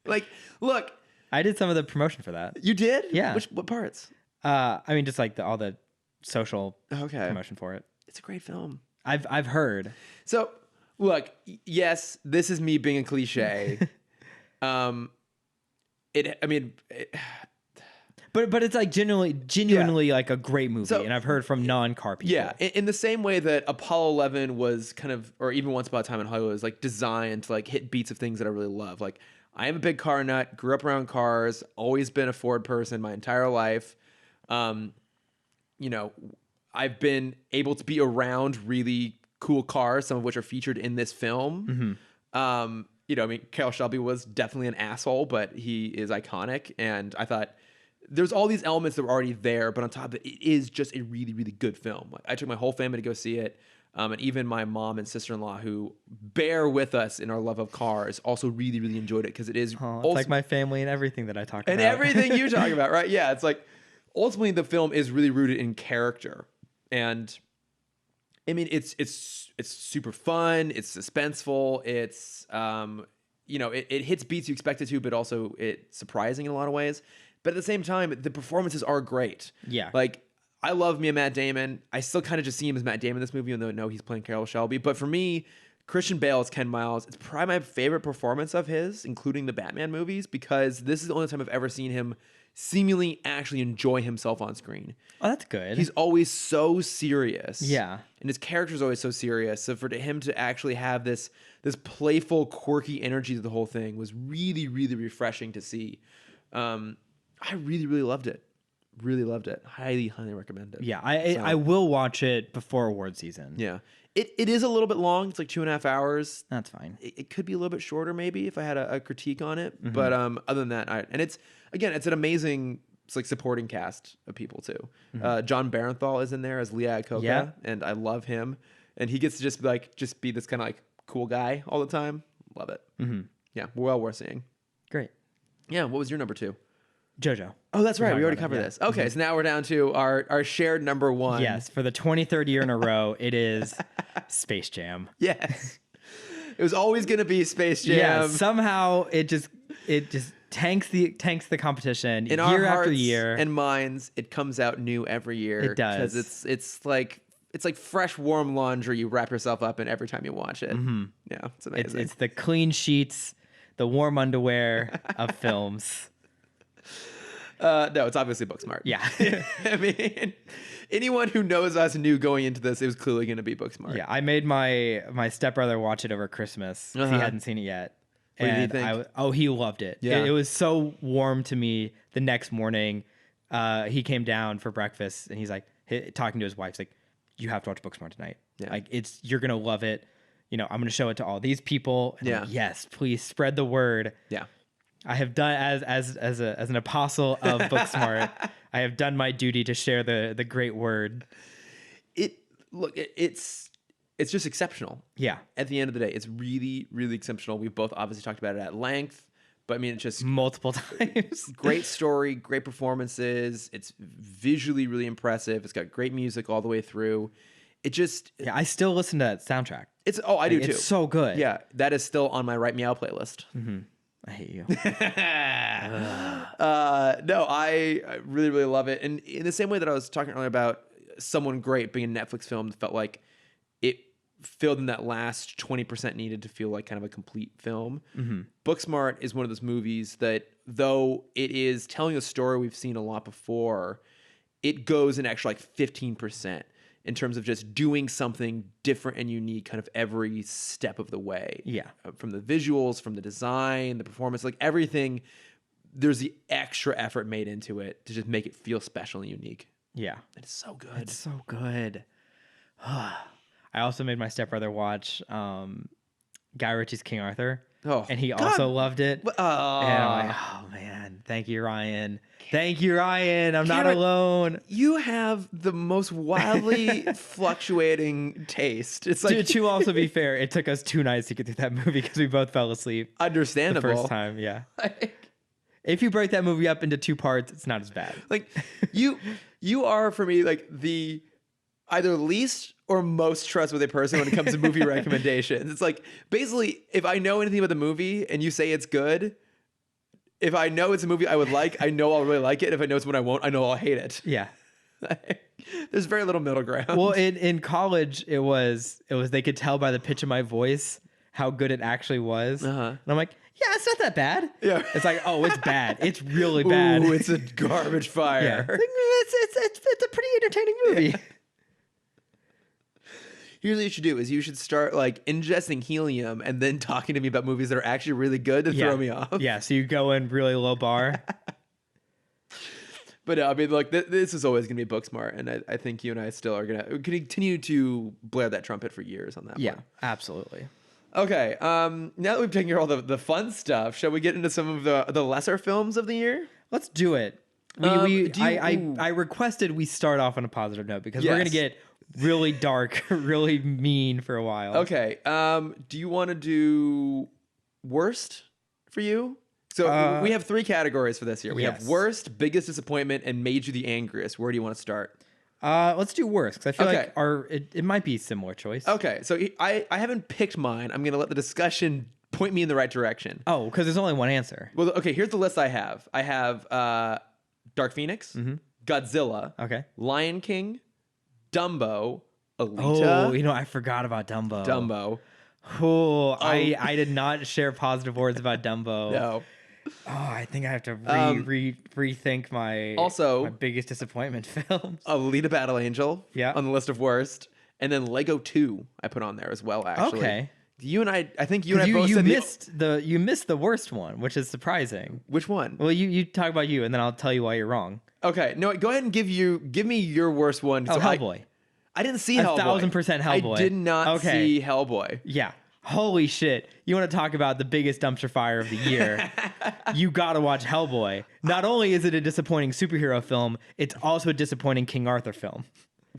Like, look... I did some of the promotion for that. You did? Yeah. What parts? Just like all the social promotion for it. It's a great film. I've heard. So, look, yes, this is me being a cliche. But it's like genuinely like a great movie, and I've heard from non-car people. Yeah, in the same way that Apollo 11 was kind of, or even Once Upon a Time in Hollywood, was like designed to like hit beats of things that I really love. Like, I am a big car nut, grew up around cars, always been a Ford person my entire life. I've been able to be around really cool cars, some of which are featured in this film. Carroll Shelby was definitely an asshole, but he is iconic, and I thought there's all these elements that were already there, but on top of it, it is just a really, really good film. Like, I took my whole family to go see it. And even my mom and sister-in-law, who bear with us in our love of cars, also really, really enjoyed it because it is it's like my family and everything that I talk about. And everything you talk about, right? Yeah, it's like ultimately the film is really rooted in character. And it's super fun. It's suspenseful. It's it hits beats you expect it to, but also it's surprising in a lot of ways. But at the same time, the performances are great. Yeah. Like, I love me a Matt Damon. I still kind of just see him as Matt Damon in this movie, even though I know he's playing Carroll Shelby. But for me, Christian Bale as Ken Miles, it's probably my favorite performance of his, including the Batman movies, because this is the only time I've ever seen him seemingly actually enjoy himself on screen. Oh, that's good. He's always so serious. Yeah. And his character's always so serious. So for him to actually have this playful, quirky energy to the whole thing was really, really refreshing to see. I really, really loved it. Really loved it. Highly, highly recommend it. Yeah, I will watch it before award season. Yeah. It is a little bit long. It's like 2.5 hours. That's fine. It could be a little bit shorter maybe if I had a critique on it. Mm-hmm. But other than that, it's an amazing supporting cast of people too. Mm-hmm. John Barenthal is in there as Lee Iacocca, and I love him. And he gets to just be this kind of like cool guy all the time. Love it. Mm-hmm. Yeah, well worth seeing. Great. Yeah, what was your number 2? JoJo. Oh, that's right. We already covered this. Okay, so now we're down to our shared number 1. Yes, for the 23rd year in a row, it is Space Jam. Yes. It was always going to be Space Jam. Yeah, somehow it just tanks the competition in year our after hearts year. And minds, it comes out new every year. It does. Because it's like fresh, warm laundry you wrap yourself up in every time you watch it. Mm-hmm. Yeah, it's amazing. It's the clean sheets, the warm underwear of films. No, it's obviously Booksmart. Yeah. I mean, anyone who knows us knew going into this, it was clearly going to be Booksmart. Yeah, I made my stepbrother watch it over Christmas because he hadn't seen it yet. What did he think? He loved it. Yeah. It was so warm to me the next morning. He came down for breakfast and he's like, talking to his wife, he's like, you have to watch Booksmart tonight. Yeah. Like, you're going to love it. I'm going to show it to all these people. And I'm like, yes, please spread the word. Yeah. I have done as an apostle of Booksmart. I have done my duty to share the great word. It's just exceptional. Yeah. At the end of the day, it's really, really exceptional. We've both obviously talked about it at length, but I mean, it's just multiple times. Great story, great performances. It's visually really impressive. It's got great music all the way through. I still listen to that soundtrack. I do too. It's so good. Yeah, that is still on my Right Meow playlist. Mm-hmm. I hate you. No, I really, really love it. And in the same way that I was talking earlier about Someone Great being a Netflix film that felt like it filled in that last 20% needed to feel like kind of a complete film. Mm-hmm. Booksmart is one of those movies that, though it is telling a story we've seen a lot before, it goes an extra 15%. In terms of just doing something different and unique kind of every step of the way. Yeah. From the visuals, from the design, the performance, everything, there's the extra effort made into it to just make it feel special and unique. Yeah. It's so good. It's so good. I also made my stepbrother watch Guy Ritchie's King Arthur. Oh, and he also loved it. Oh. And I'm like, oh man, thank you, Ryan. Thank you, Ryan. I'm not alone. You have the most wildly fluctuating taste. It's like To also be fair, it took us 2 nights to get through that movie because we both fell asleep. Understandable. The first time, yeah. If you break that movie up into 2 parts, it's not as bad. Like you are for me like the either least or most trustworthy person when it comes to movie recommendations. It's like basically if I know anything about the movie and you say it's good, if I know it's a movie I would like, I know I'll really like it. If I know it's one I won't, I know I'll hate it. Yeah. There's very little middle ground. Well, in college, it was they could tell by the pitch of my voice how good it actually was. And I'm like, yeah, it's not that bad. Yeah. It's like, oh, it's bad. It's really bad. Ooh, it's a garbage fire. Yeah. It's a pretty entertaining movie. Yeah. Here's what you should do is you should start like ingesting helium and then talking to me about movies that are actually really good to throw me off. Yeah, so you go in really low bar. But I mean, like this is always going to be Booksmart, and I think you and I still are going to continue to blare that trumpet for years on that one. Absolutely. Okay, now that we've taken care of all the fun stuff, shall we get into some of the lesser films of the year? Let's do it. I requested we start off on a positive note because we're going to get really dark, really mean for a while. Okay. Do you want to do worst for you? So we have 3 categories for this year. We have worst, biggest disappointment, and made you the angriest. Where do you want to start? Let's do worst because I feel like it might be a similar choice. Okay. So I haven't picked mine. I'm going to let the discussion point me in the right direction. Oh, because there's only one answer. Well, okay. Here's the list I have. I have Dark Phoenix, Godzilla, Lion King, Dumbo, Alita. Oh, I forgot about Dumbo. Dumbo. Oh, I did not share positive words about Dumbo. No. Oh, I think I have to rethink my biggest disappointment films. Alita Battle Angel. Yeah. On the list of worst, and then Lego 2 I put on there as well. Actually. Okay. You and I think you and I both said you missed the worst one, which is surprising. Which one? Well, you talk about you, and then I'll tell you why you're wrong. Okay. No, go ahead and give me your worst one. Oh, Hellboy. I didn't see Hellboy. 1,000% Hellboy. I did not see Hellboy. Yeah. Holy shit. You want to talk about the biggest dumpster fire of the year? You got to watch Hellboy. Not only is it a disappointing superhero film, it's also a disappointing King Arthur film.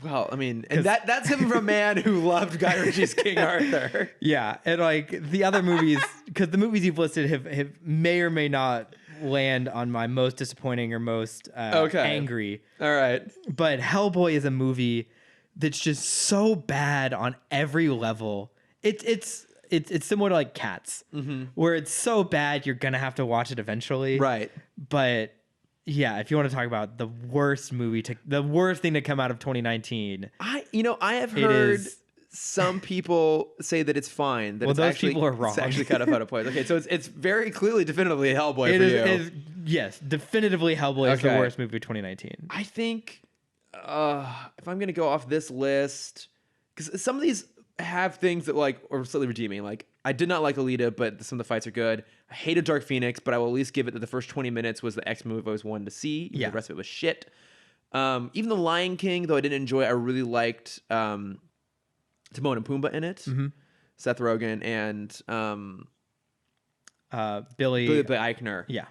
Well, I mean, and that's him from a man who loved Guy Ritchie's King Arthur. Yeah. And like the other movies, because the movies you've listed have may or may not land on my most disappointing or most angry. All right. But Hellboy is a movie that's just so bad on every level. It's similar to like Cats, where it's so bad you're gonna have to watch it eventually. Right. But yeah, if you want to talk about the worst movie, the worst thing to come out of 2019, I have heard some people say that it's fine. That those people are wrong. It's actually kind of out of place. Okay, so it's very clearly, definitively Hellboy for you. Yes, definitively Hellboy is the worst movie of 2019. I think if I'm gonna go off this list, because some of these have things that like are slightly redeeming. Like I did not like Alita, but some of the fights are good. I hated Dark Phoenix, but I will at least give it that the first 20 minutes was the X movie I always wanted to see. The rest of it was shit. Even The Lion King, though I didn't enjoy it, I really liked Timon and Pumbaa in it. Seth Rogen and Billy Eichner. Yeah.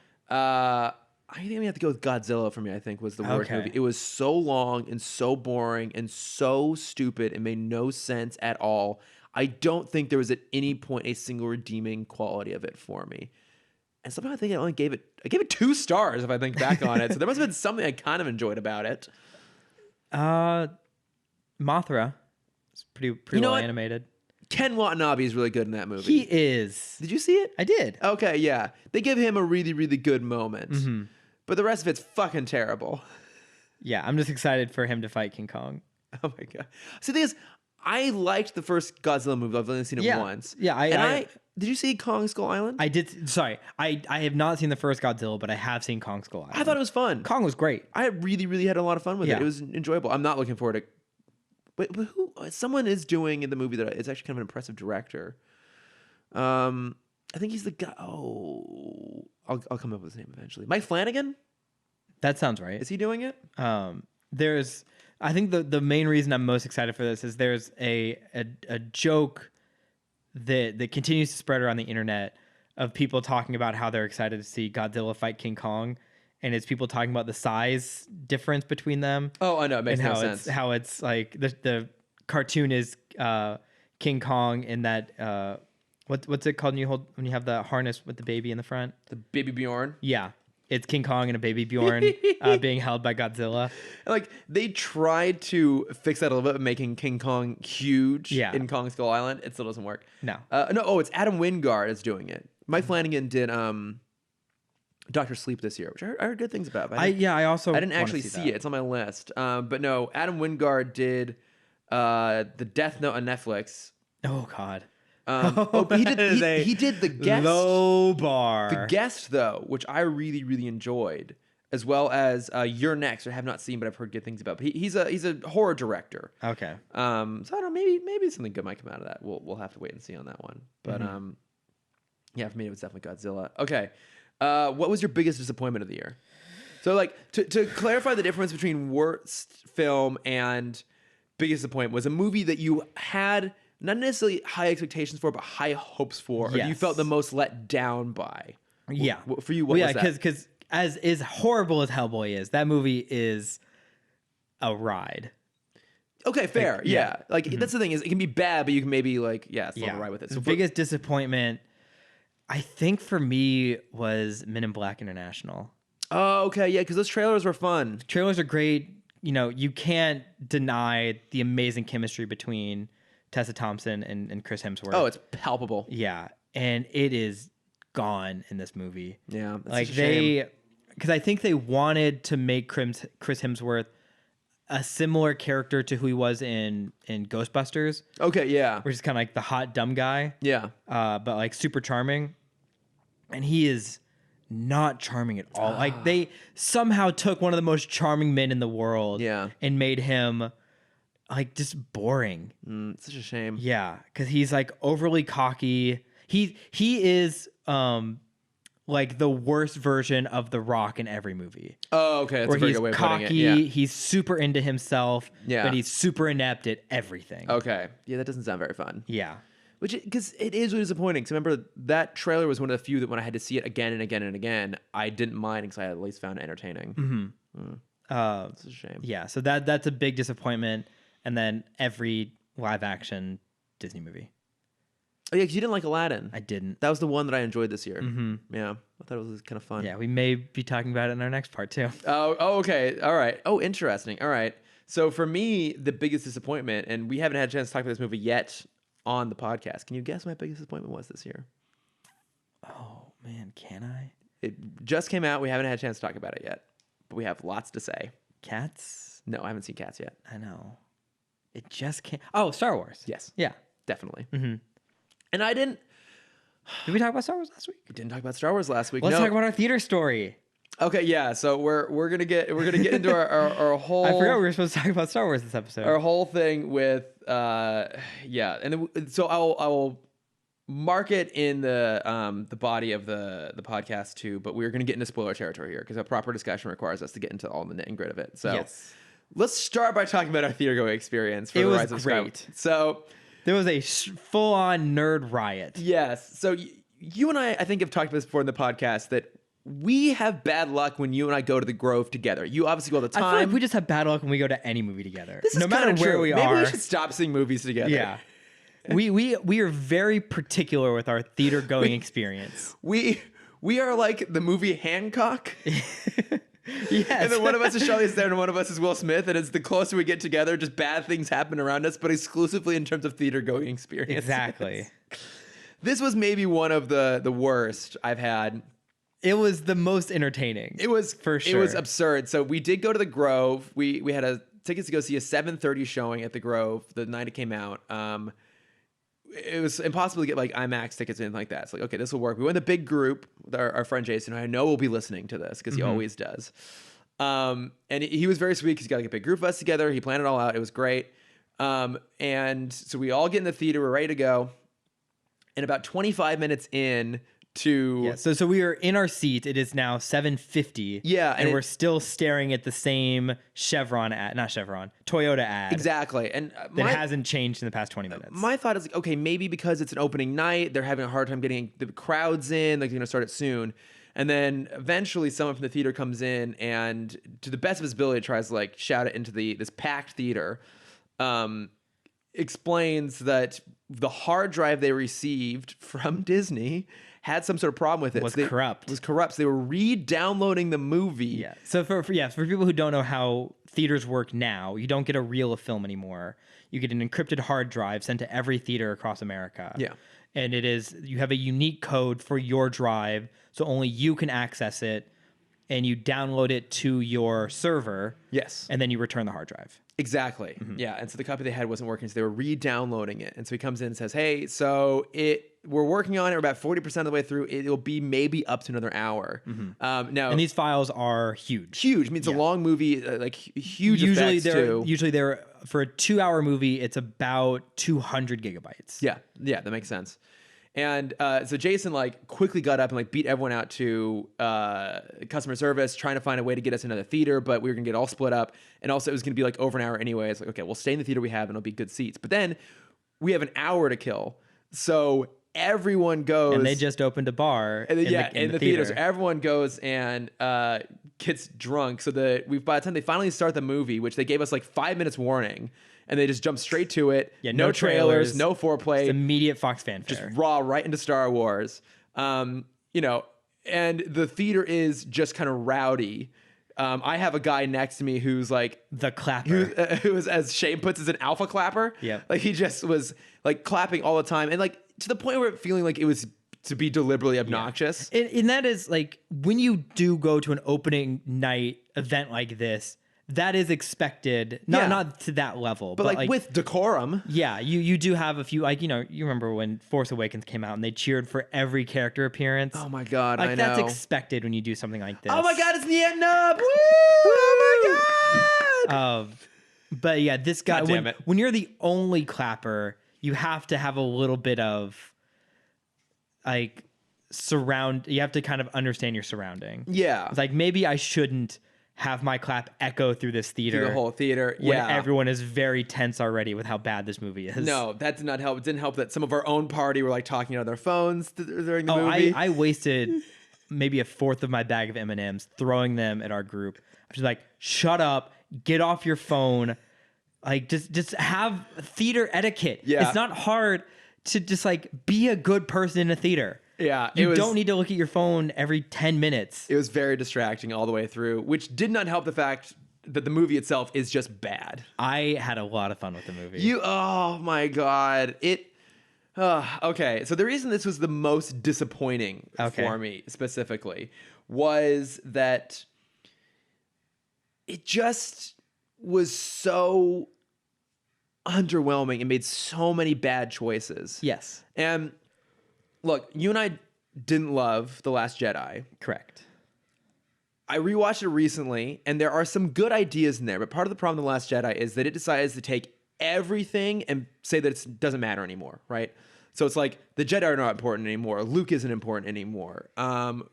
I think we have to go with Godzilla for me, I think, was the worst movie. It was so long and so boring and so stupid. It made no sense at all. I don't think there was at any point a single redeeming quality of it for me. And somehow I think I gave it 2 stars if I think back on it. So there must have been something I kind of enjoyed about it. Mothra. It's pretty well animated. Ken Watanabe is really good in that movie. He is. Did you see it? I did. Okay, yeah. They give him a really, really good moment. But the rest of it's fucking terrible. Yeah, I'm just excited for him to fight King Kong. Oh my God. See, the thing is, I liked the first Godzilla movie. I've only seen it once. Yeah, did you see Kong Skull Island? I did. Sorry, I have not seen the first Godzilla, but I have seen Kong Skull Island. I thought it was fun. Kong was great. I really, really had a lot of fun with it. It was enjoyable. I'm not looking forward to. But who? Someone is doing in the movie that it's actually kind of an impressive director. I think he's the guy. Oh, I'll come up with his name eventually. Mike Flanagan. That sounds right. Is he doing it? I think the main reason I'm most excited for this is there's a joke that continues to spread around the internet of people talking about how they're excited to see Godzilla fight King Kong, and it's people talking about the size difference between them. Oh, I know, it makes no sense. How it's like the cartoon is King Kong in that what's it called when you have the harness with the baby in the front? The baby Bjorn. Yeah. It's King Kong and a baby Bjorn being held by Godzilla. Like, they tried to fix that a little bit, making King Kong huge in Kong Skull Island. It still doesn't work. No. It's Adam Wingard is doing it. Mike Flanagan did Dr. Sleep this year, which I heard good things about. I didn't actually see it. It's on my list. But no, Adam Wingard did the Death Note on Netflix. Oh, God. He did The Guest. Low bar. The Guest, though, which I really, really enjoyed, as well as You're Next, which I have not seen, but I've heard good things about. But he's a horror director. Okay. So I don't know. Maybe something good might come out of that. We'll have to wait and see on that one. But yeah, for me it was definitely Godzilla. Okay. What was your biggest disappointment of the year? So, like, to clarify the difference between worst film and biggest disappointment, was a movie that you had not necessarily high expectations for, but high hopes for, or you felt the most let down by. Yeah. For you, what was that? Because as horrible as Hellboy is, that movie is a ride. Okay, fair. Like, yeah. Like, that's the thing, is it can be bad, but you can maybe, like, still ride with it. So biggest disappointment, I think for me, was Men in Black International. Oh, okay. Yeah, because those trailers were fun. Trailers are great. You know, you can't deny the amazing chemistry between Tessa Thompson and Chris Hemsworth. Oh, it's palpable. Yeah. And it is gone in this movie. Yeah. That's like, a shame. because I think they wanted to make Chris Hemsworth a similar character to who he was in Ghostbusters. Okay, yeah. Which is kind of like the hot, dumb guy. Yeah. But like super charming. And he is not charming at all. Like, they somehow took one of the most charming men in the world and made him like just boring. It's such a shame. Yeah, because he's like overly cocky. He is like the worst version of The Rock in every movie. Oh, okay. That's a very good way of putting it. He's cocky, he's super into himself, Yeah. but he's super inept at everything. Okay. Yeah, that doesn't sound very fun. Yeah. Because it is really disappointing. Because remember, that trailer was one of the few that when I had to see it again and again and again, I didn't mind because I at least found it entertaining. It's a shame. Yeah, so that's a big disappointment. And then every live action Disney movie. Oh, yeah, because you didn't like Aladdin. I didn't. That was the one that I enjoyed this year. Yeah, I thought it was kind of fun. Yeah, we may be talking about it in our next part too. Oh, okay. All right. Oh, interesting. All right. So for me, the biggest disappointment, and we haven't had a chance to talk about this movie yet on the podcast. Can you guess what my biggest disappointment was this year? Oh, man, can I? It just came out. We haven't had a chance to talk about it yet, but we have lots to say. Cats? No, I haven't seen Cats yet. I know. It just came. Oh, Star Wars. Yes. Yeah. Definitely. And I didn't. Did we talk about Star Wars last week? We didn't talk about Star Wars last week. Let's talk about our theater story. Okay, yeah. So we're gonna get into our whole. I forgot we were supposed to talk about Star Wars this episode. Our whole thing with and then, so I'll mark it in the body of the podcast too. But we're gonna get into spoiler territory here because a proper discussion requires us to get into all the nit and grit of it. So yes. Let's start by talking about our theater going experience for The Rise of great. Skywalker. So there was a full-on nerd riot. Yes. So you and I think have talked about this before in the podcast that we have bad luck when you and I go to the Grove together. You obviously go all the time. I feel like we just have bad luck when we go to any movie together. This is no matter where we Maybe are. we should stop seeing movies together. Yeah. We are very particular with our theater going experience. We are like the movie Hancock. Yes. And then one of us is Charlize Theron and one of us is Will Smith, and it's the closer we get together, just bad things happen around us, but exclusively in terms of theater going experience. Exactly. This was maybe one of the worst I've had. It was the most entertaining. It was for sure. It was absurd. So we did go to the Grove. We had tickets to go see a 7:30 showing at the Grove the night it came out. It was impossible to get like IMAX tickets and anything like that. It's like, okay, this will work. We went in a big group with our friend Jason, who I know will be listening to this because he always does. And he was very sweet because he got like a big group of us together. He planned it all out. It was great. And so we all get in the theater. We're ready to go. And about 25 minutes in, to So we are in our seat. It is now 7:50. Yeah, and we're still staring at the same Toyota ad. Exactly. And that hasn't changed in the past 20 minutes. My thought is like, okay, maybe because it's an opening night, they're having a hard time getting the crowds in, like they're gonna start it soon. And then eventually someone from the theater comes in and, to the best of his ability, tries to like shout it into this packed theater. Explains that the hard drive they received from Disney had some sort of problem with it. Was corrupt. So they were re-downloading the movie. Yeah. So for people who don't know how theaters work now, you don't get a reel of film anymore. You get an encrypted hard drive sent to every theater across America. Yeah. And you have a unique code for your drive, so only you can access it, and you download it to your server. Yes. And then you return the hard drive. Exactly. Mm-hmm. Yeah. And so the copy they had wasn't working, so they were re-downloading it. And so he comes in and says, hey, so we're working on it. We're about 40% of the way through. It'll be maybe up to another hour. Mm-hmm. Now, and these files are huge. Huge. I mean, it's a long movie, like huge effects too. Usually for a 2-hour movie, it's about 200 gigabytes. Yeah. Yeah, that makes sense. And so Jason like quickly got up and like beat everyone out to customer service, trying to find a way to get us into the theater, but we were gonna get all split up. And also it was gonna be like over an hour anyway. It's like, okay, we'll stay in the theater we have and it'll be good seats. But then we have an hour to kill. So everyone goes. And they just opened a bar in the theater. So everyone goes and gets drunk. So by the time they finally start the movie, which they gave us like 5 minutes warning, and they just jump straight to it. Yeah, no trailers, no foreplay. Just immediate Fox fanfare. Just raw right into Star Wars. And the theater is just kind of rowdy. I have a guy next to me who's like the clapper, who is, as Shane puts, is an alpha clapper. Yeah, like he just was like clapping all the time, and like to the point where it feeling like it was to be deliberately obnoxious. Yeah. And that is like when you do go to an opening night event like this, that is expected. Not to that level, but like with decorum. Yeah, you do have a few, like, you remember when Force Awakens came out and they cheered for every character appearance. Oh my God, like, I know. That's expected when you do something like this. Oh my God, it's the end up. Woo! Oh my God. But yeah, this guy, God damn it. When you're the only clapper, you have to have a little bit of like you have to kind of understand your surrounding. Yeah. It's like, maybe I shouldn't have my clap echo through this theater. Through the whole theater. When yeah. everyone is very tense already with how bad this movie is. No, that did not help. It didn't help that some of our own party were like talking on their phones during the movie. I wasted maybe a fourth of my bag of M&Ms throwing them at our group. I was like, shut up, get off your phone. Like, just have theater etiquette. Yeah. It's not hard to just like be a good person in a theater. Yeah. You don't need to look at your phone every 10 minutes. It was very distracting all the way through, which did not help the fact that the movie itself is just bad. I had a lot of fun with the movie. Oh my God. Okay. So the reason this was the most disappointing for me specifically was that it just was so underwhelming and made so many bad choices. Yes. And look, you and I didn't love The Last Jedi. Correct. I rewatched it recently, and there are some good ideas in there, but part of the problem with The Last Jedi is that it decides to take everything and say that it doesn't matter anymore, right? So it's like, the Jedi are not important anymore. Luke isn't important anymore.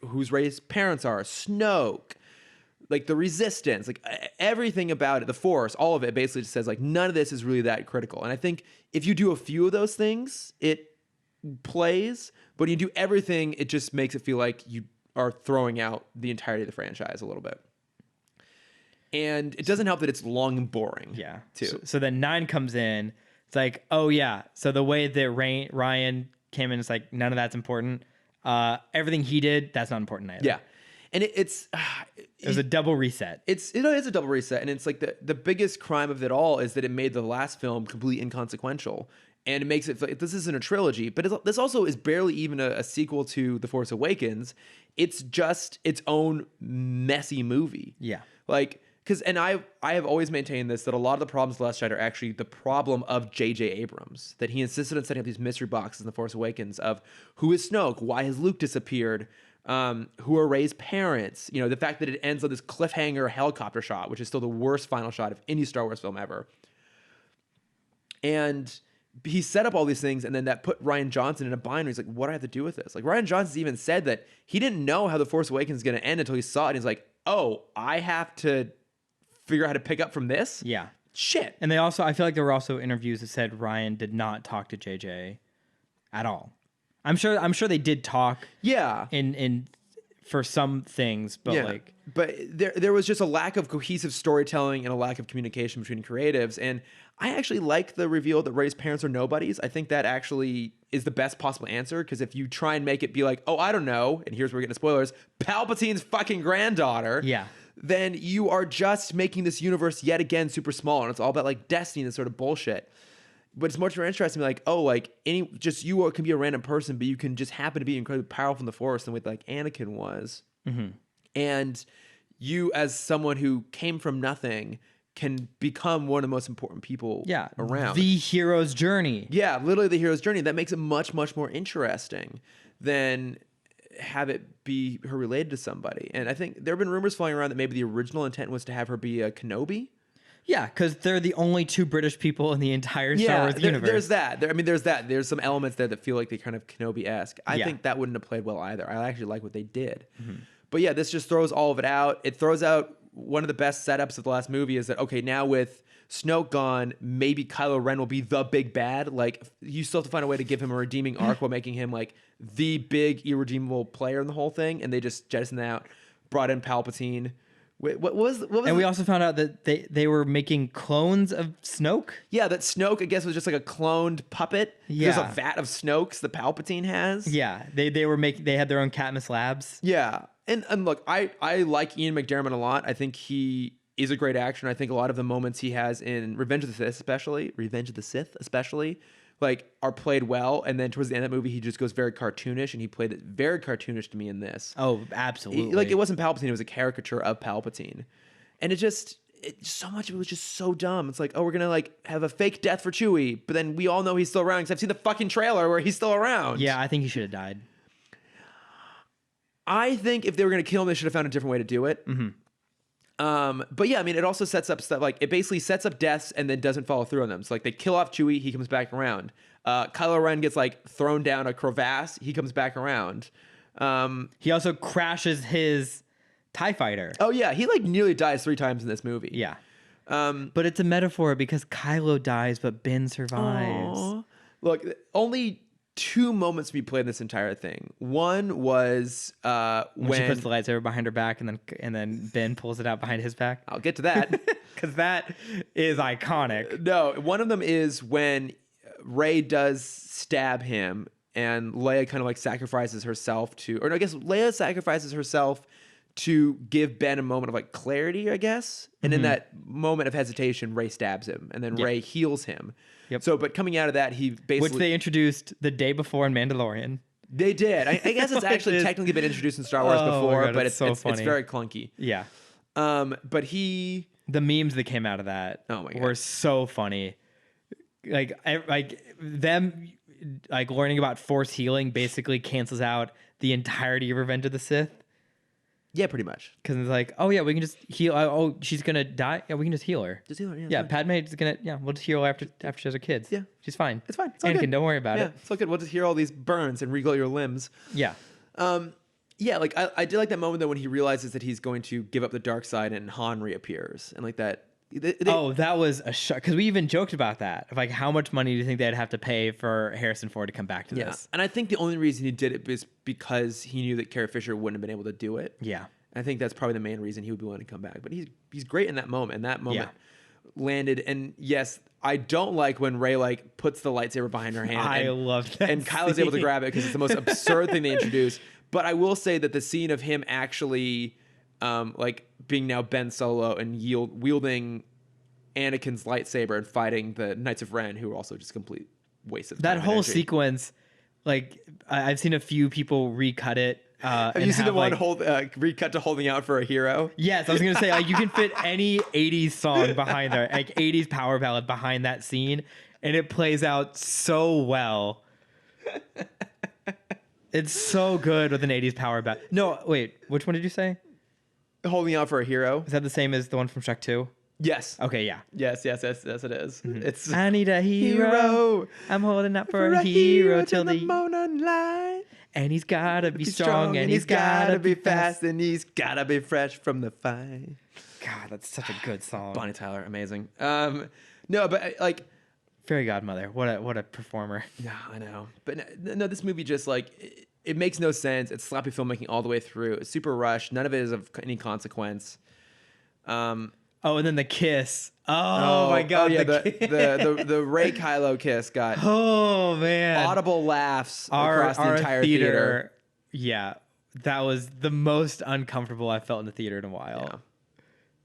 Whose raised parents are. Snoke. Like, the Resistance. Like, everything about it, the Force, all of it basically just says, like, none of this is really that critical. And I think if you do a few of those things, it plays, but when you do everything, it just makes it feel like you are throwing out the entirety of the franchise a little bit. And it doesn't help that it's long and boring. Yeah. Too. So then 9 comes in. It's like, oh yeah. So the way that Ryan came in, it's like, none of that's important. Everything he did, that's not important either. Yeah. And it was a double reset. It is a double reset. And it's like the biggest crime of it all is that it made the last film completely inconsequential. And it makes it feel like this isn't a trilogy, but this also is barely even a sequel to The Force Awakens. It's just its own messy movie. Yeah. Like, I have always maintained this, that a lot of the problems of The Last Jedi are actually the problem of J.J. Abrams. That he insisted on setting up these mystery boxes in The Force Awakens of who is Snoke, why has Luke disappeared, who are Rey's parents, the fact that it ends on this cliffhanger helicopter shot, which is still the worst final shot of any Star Wars film ever. And he set up all these things, and then that put Rian Johnson in a bind where he's like, what do I have to do with this? Like, Rian Johnson's even said that he didn't know how The Force Awakens is going to end until he saw it. And he's like, oh, I have to figure out how to pick up from this? Yeah. Shit. And I feel like there were also interviews that said Ryan did not talk to JJ at all. I'm sure they did talk. Yeah. In for some things, but but there was just a lack of cohesive storytelling and a lack of communication between creatives. And I actually like the reveal that Rey's parents are nobodies. I think that actually is the best possible answer, because if you try and make it be like, oh, I don't know, and here's where we're getting spoilers, Palpatine's fucking granddaughter. Yeah. Then you are just making this universe yet again super small, and it's all about like destiny and sort of bullshit. But it's much more interesting, like, oh, like you can be a random person, but you can just happen to be incredibly powerful in the Force, and with like Anakin was. Mm-hmm. And you, as someone who came from nothing, can become one of the most important people around. The hero's journey. Yeah, literally the hero's journey. That makes it much, much more interesting than have it be her related to somebody. And I think there have been rumors flying around that maybe the original intent was to have her be a Kenobi. Yeah, because they're the only two British people in the entire Star Wars universe. There's that. There's that. There's some elements there that feel like they kind of Kenobi-esque. I think that wouldn't have played well either. I actually like what they did. Mm-hmm. But yeah, this just throws all of it out. It throws out one of the best setups of the last movie is that, okay, now with Snoke gone, maybe Kylo Ren will be the big bad. Like, you still have to find a way to give him a redeeming arc while making him like the big irredeemable player in the whole thing. And they just jettisoned that out, brought in Palpatine. Wait, what was and we also found out that they were making clones of Snoke. Yeah, that Snoke, I guess, was just like a cloned puppet. Yeah. There's a vat of Snokes that Palpatine has. Yeah, they had their own Katniss Labs. Yeah. And look, I like Ian McDiarmid a lot. I think he is a great actor. And I think a lot of the moments he has in Revenge of the Sith especially, like, are played well. And then towards the end of that movie, he just goes very cartoonish, and he played it very cartoonish to me in this. Oh, absolutely. Like, it wasn't Palpatine, it was a caricature of Palpatine. And so much of it was just so dumb. It's like, oh, we're gonna like have a fake death for Chewie, but then we all know he's still around because I've seen the fucking trailer where he's still around. Yeah, I think he should have died. I think if they were gonna kill him, they should have found a different way to do it. Mm-hmm. But yeah, I mean, it also sets up stuff, like, it basically sets up deaths and then doesn't follow through on them. So like, they kill off Chewie, he comes back around. Kylo Ren gets like thrown down a crevasse, he comes back around. He also crashes his TIE fighter. Oh yeah, he like nearly dies 3 times in this movie. Yeah. But it's a metaphor because Kylo dies, but Ben survives. Aww. Look, only 2 moments to be played in this entire thing. One was when she puts the lightsaber behind her back, and then Ben pulls it out behind his back. I'll get to that because that is iconic. No, one of them is when Rey does stab him, and Leia kind of like sacrifices herself I guess Leia sacrifices herself to give Ben a moment of like clarity, I guess. And in that moment of hesitation, Rey stabs him, and then Rey heals him. Yep. So, but coming out of that, he basically... Which they introduced the day before in Mandalorian. They did. I guess it's actually technically been introduced in Star Wars before, God, but it's funny. very clunky. Yeah. But the memes that came out of that were so funny. Like them learning about Force healing basically cancels out the entirety of Revenge of the Sith. Yeah, pretty much. Because it's like, oh yeah, we can just heal. Oh, she's gonna die. Yeah, we can just heal her. Just heal her. Yeah, Padme is gonna. Yeah, we'll just heal her after she has her kids. Yeah, she's fine. It's fine. It's all Anakin, good. Don't worry about it. It's all good. We'll just heal all these burns and regrow your limbs. Yeah. Yeah, like I did like that moment though when he realizes that he's going to give up the dark side and Han reappears, and like that. That was a shock, because we even joked about that. Of like, how much money do you think they'd have to pay for Harrison Ford to come back to this? And I think the only reason he did it was because he knew that Carrie Fisher wouldn't have been able to do it. Yeah. I think that's probably the main reason he would be willing to come back. But he's great in that moment. And that moment landed. And yes, I don't like when Rey like puts the lightsaber behind her hand. I love that. And Kylo's able to grab it because it's the most absurd thing they introduce. But I will say that the scene of him actually like being now Ben Solo and wielding Anakin's lightsaber and fighting the Knights of Ren, who are also just complete waste of time. That whole sequence, like I've seen a few people recut it. Have you seen the one recut to Holding Out for a Hero? Yes, I was gonna say, like, you can fit any 80s song behind there, like 80s power ballad behind that scene, and it plays out so well. It's so good with an 80s power ballad. No, wait, which one did you say? Holding Out for a Hero. Is that the same as the one from Shrek 2? Yes. Okay, yeah. Yes, it is. It's I need a hero. I'm holding out for a hero till the morning light. And he's gotta be strong, and he's gotta be fast, and he's gotta be fresh from the fight. God, that's such a good song. Bonnie Tyler, amazing. No, but like, Fairy Godmother, what a performer. no, I know, but no, this movie just like it makes no sense. It's sloppy filmmaking all the way through. It's super rushed. None of it is of any consequence. Oh, and then the kiss. Oh my God, the Rey Kylo kiss got audible laughs across the entire theater. Yeah, that was the most uncomfortable I felt in the theater in a while. Yeah.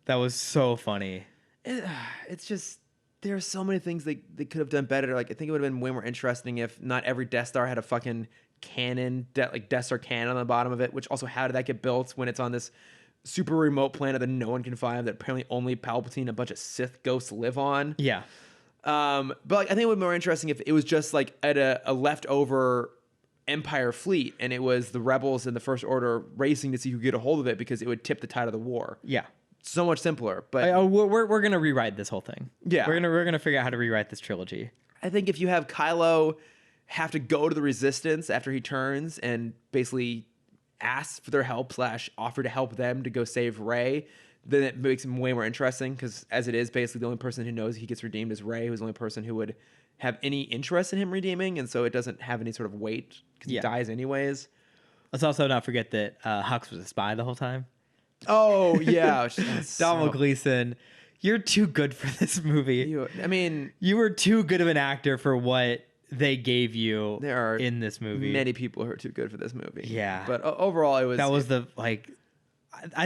That was so funny. It's just there are so many things they could have done better. Like I think it would have been way more interesting if not every Death Star had a fucking cannon, like Death Star cannon on the bottom of it. Which also, how did that get built when it's on this super remote planet that no one can find, that apparently only Palpatine and a bunch of Sith ghosts live on? Yeah. But like, I think it would be more interesting if it was just like at a leftover Empire fleet and it was the rebels and the First Order racing to see who could get a hold of it, because it would tip the tide of the war. Yeah. So much simpler. But we're gonna rewrite this whole thing. Yeah. We're gonna figure out how to rewrite this trilogy. I think if you have Kylo have to go to the Resistance after he turns and basically asks for their help / offer to help them to go save Rey, then it makes him way more interesting, because as it is, basically the only person who knows he gets redeemed is Rey, who's the only person who would have any interest in him redeeming, and so it doesn't have any sort of weight because he dies anyways. Let's also not forget that Hux was a spy the whole time. Oh yeah. Donald Gleason, you're too good for this movie. You were too good of an actor for what they gave you in this movie. Many people who are too good for this movie. Yeah. But overall, I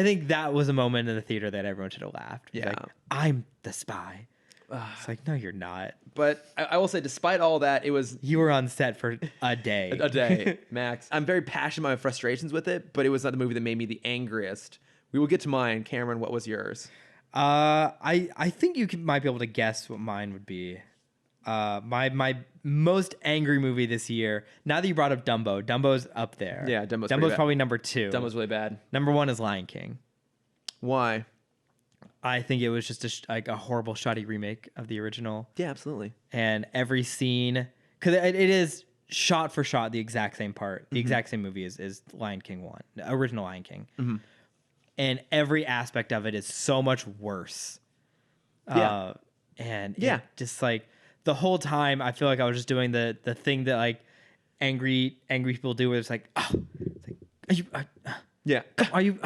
think that was a moment in the theater that everyone should have laughed. Yeah. Like, I'm the spy. It's like, no, you're not. But I will say, despite all that, you were on set for a day. A day, max. I'm very passionate about my frustrations with it, but it was not the movie that made me the angriest. We will get to mine. Cameron, what was yours? I think you might be able to guess what mine would be. My most angry movie this year. Now that you brought up Dumbo's up there. Yeah, Dumbo's probably number 2. Dumbo's really bad. Number 1 is Lion King. Why? I think it was just a horrible, shoddy remake of the original. Yeah, absolutely. And every scene, because it is shot for shot the exact same part, the exact same movie is Lion King 1, original Lion King. Mm-hmm. And every aspect of it is so much worse. Yeah. It just like the whole time, I feel like I was just doing the thing that like angry people do, where it's like, oh, it's like, are you,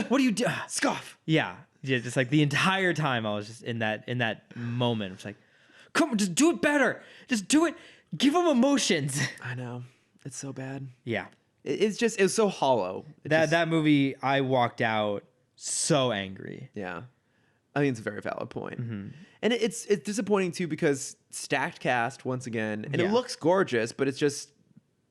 what do you do? Scoff. Yeah. Yeah. Just like the entire time I was just in that moment. It's like, come on, just do it better. Just do it. Give them emotions. I know. It's so bad. Yeah. It was so hollow. That movie, I walked out so angry. Yeah. I think it's a very valid point. Mm-hmm. And it's disappointing too, because stacked cast once again, and it looks gorgeous, but it's just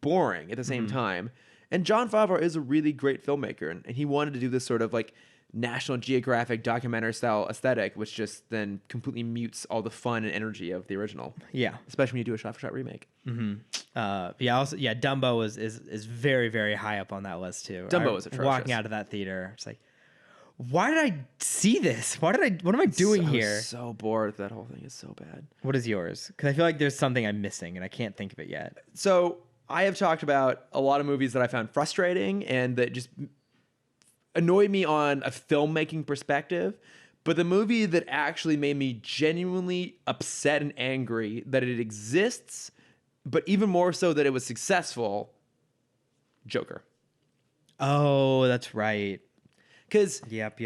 boring at the same time. And Jon Favreau is a really great filmmaker, and he wanted to do this sort of like National Geographic documentary style aesthetic, which just then completely mutes all the fun and energy of the original. Yeah, especially when you do a shot-for-shot remake. Mm-hmm. Dumbo is very, very high up on that list too. Dumbo was atrocious. Walking out of that theater, it's like, why did I see this? What am I doing here? I was so bored. That whole thing is so bad. What is yours? Because I feel like there's something I'm missing and I can't think of it yet. So I have talked about a lot of movies that I found frustrating and that just annoyed me on a filmmaking perspective. But the movie that actually made me genuinely upset and angry that it exists, but even more so that it was successful, Joker. Oh, that's right. Because yep.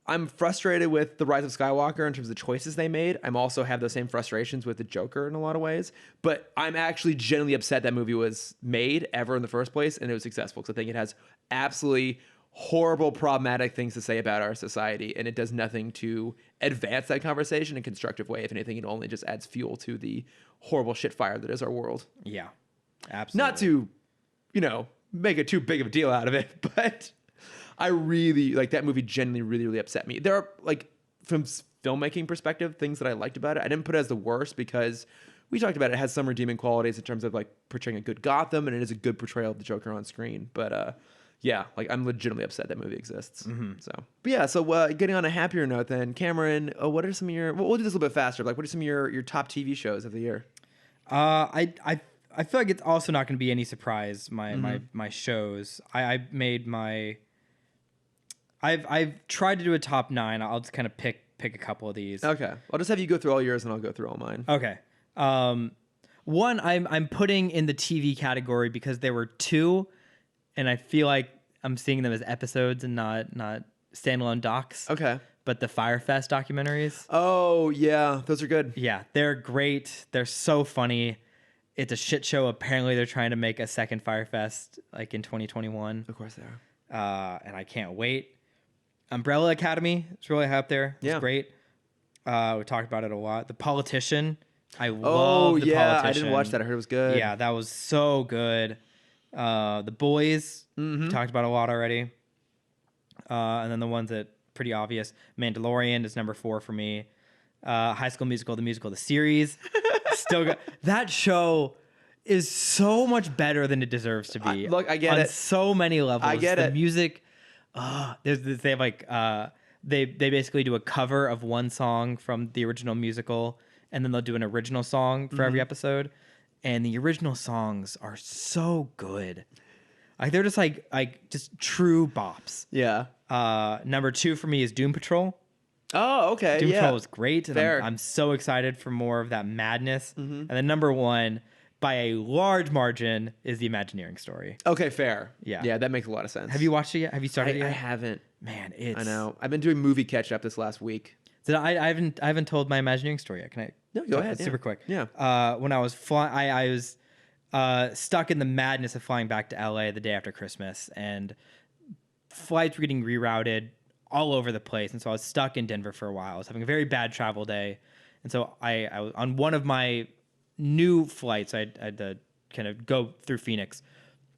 I'm frustrated with The Rise of Skywalker in terms of the choices they made. I'm also have those same frustrations with the Joker in a lot of ways. But I'm actually genuinely upset that movie was made ever in the first place and it was successful, because I think it has absolutely horrible, problematic things to say about our society, and it does nothing to advance that conversation in a constructive way. If anything, it only just adds fuel to the horrible shit fire that is our world. Yeah, absolutely. Not to, make it too big of a deal out of it, but I really like that movie. Genuinely, really, really upset me. There are from filmmaking perspective, things that I liked about it. I didn't put it as the worst because we talked about it. It has some redeeming qualities in terms of portraying a good Gotham, and it is a good portrayal of the Joker on screen. But Yeah, like I'm legitimately upset that movie exists. So, but yeah, so getting on a happier note, then Cameron, what are some of your? We'll do this a little bit faster. Like, what are some of your top TV shows of the year? I feel like it's also not going to be any surprise. My shows. I made my. I've tried to do a top 9. I'll just kind of pick a couple of these. Okay, I'll just have you go through all yours, and I'll go through all mine. Okay. One I'm putting in the TV category because there were 2, and I feel like I'm seeing them as episodes and not standalone docs. Okay. But the Firefest documentaries. Oh yeah, those are good. Yeah, they're great. They're so funny. It's a shit show. Apparently, they're trying to make a second Firefest like in 2021. Of course they are. And I can't wait. Umbrella Academy is really high up there. It's great. We talked about it a lot. The Politician. I love The Politician. I didn't watch that. I heard it was good. Yeah, that was so good. The Boys. Talked about a lot already. And then the ones that pretty obvious. Mandalorian is number 4 for me. High School Musical, the series. Still good. That show is so much better than it deserves to be. Look, I get on it. So many levels. I get the it. Music. They have like they basically do a cover of one song from the original musical, and then they'll do an original song for every episode. And the original songs are so good. Like they're just like just true bops. Yeah. Number 2 for me is Doom Patrol. Oh, okay. Doom Patrol is great, and Fair. I'm so excited for more of that madness. And then number 1, by a large margin, is The Imagineering Story. Okay, fair. Yeah. Yeah, that makes a lot of sense. Have you watched it yet? Have you started it yet? I haven't. Man, it's. I know. I've been doing movie catch up this last week. I haven't told my Imagineering story yet. Can I? No, go ahead. Super quick. Yeah. When I was flying, I was stuck in the madness of flying back to LA the day after Christmas, and flights were getting rerouted all over the place, and so I was stuck in Denver for a while. I was having a very bad travel day, and so I was on one of my new flights. I had to kind of go through Phoenix.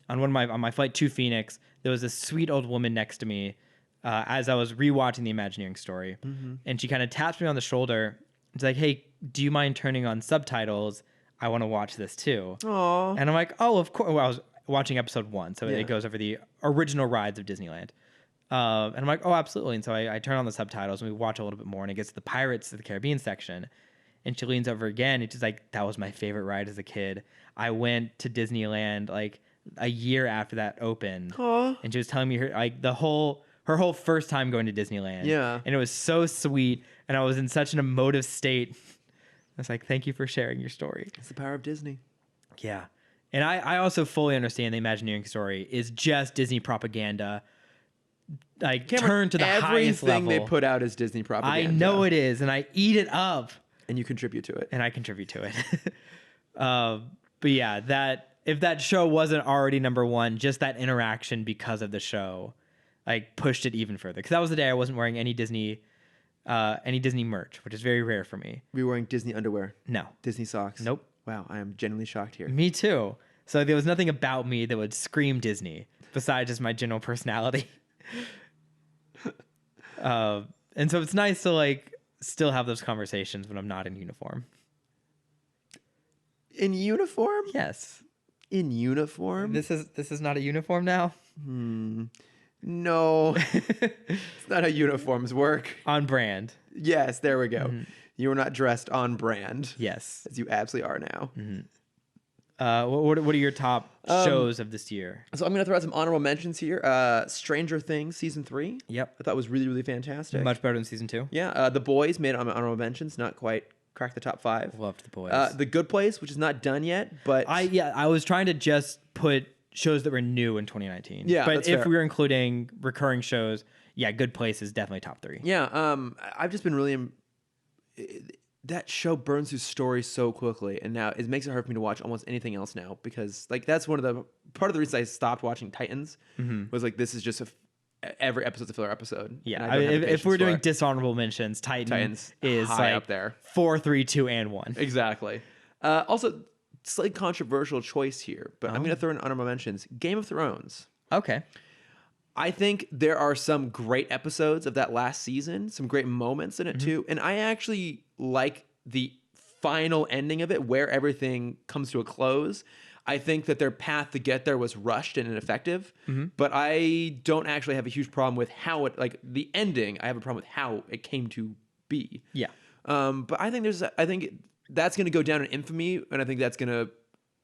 On my flight to Phoenix, there was this sweet old woman next to me as I was rewatching The Imagineering Story, and she kind of taps me on the shoulder. It's like, "Hey, do you mind turning on subtitles? I want to watch this too." Aww. And I'm like, "Oh, of course." Well, I was watching episode 1, so it goes over the original rides of Disneyland. And I'm like, "Oh, absolutely." And so I turn on the subtitles and we watch a little bit more, and it gets to the Pirates of the Caribbean section. And she leans over again, and she's like, "That was my favorite ride as a kid. I went to Disneyland like a year after that opened." Aww. And she was telling me her whole first time going to Disneyland. Yeah. And it was so sweet, and I was in such an emotive state. I was like, "Thank you for sharing your story." It's the power of Disney. Yeah. And I also fully understand the Imagineering Story is just Disney propaganda. Like, turn to the highest level. Everything they put out is Disney propaganda. I know it is, and I eat it up. And you contribute to it. And I contribute to it. But yeah, if that show wasn't already number 1, just that interaction because of the show, like, pushed it even further. Because that was the day I wasn't wearing any Disney merch, which is very rare for me. Were you wearing Disney underwear? No. Disney socks? Nope. Wow, I am genuinely shocked here. Me too. So there was nothing about me that would scream Disney besides just my general personality. And so it's nice to like still have those conversations when I'm not in uniform. In uniform? Yes. In uniform? This is not a uniform now. No. It's not how uniforms work. On brand. Yes, there we go. You are not dressed on brand. Yes. As you absolutely are now. What are your top shows of this year? So I'm going to throw out some honorable mentions here. Stranger Things season 3. Yep. I thought was really, really fantastic. Much better than season 2. Yeah. The Boys made honorable mentions. Not quite cracked the top 5. Loved The Boys. The Good Place, which is not done yet, but I was trying to just put shows that were new in 2019. Yeah, but that's if fair. we were including recurring shows, yeah, Good Place is definitely top 3. Yeah. I've just been really. That show burns through stories so quickly, and now it makes it hard for me to watch almost anything else now because like that's part of the reason I stopped watching Titans was like this is just every episode's a filler episode. Yeah, if we're doing dishonorable mentions, Titans is high like up there. 4, 3, 2, and 1. Exactly. Also, slightly controversial choice here, but I'm going to throw in honorable mentions. Game of Thrones. Okay. I think there are some great episodes of that last season, some great moments in it too, and I actually like the final ending of it where everything comes to a close. I think that their path to get there was rushed and ineffective, but I don't actually have a huge problem with how it, like the ending. I have a problem with how it came to be. Yeah. But I think that's going to go down in infamy, and I think that's going to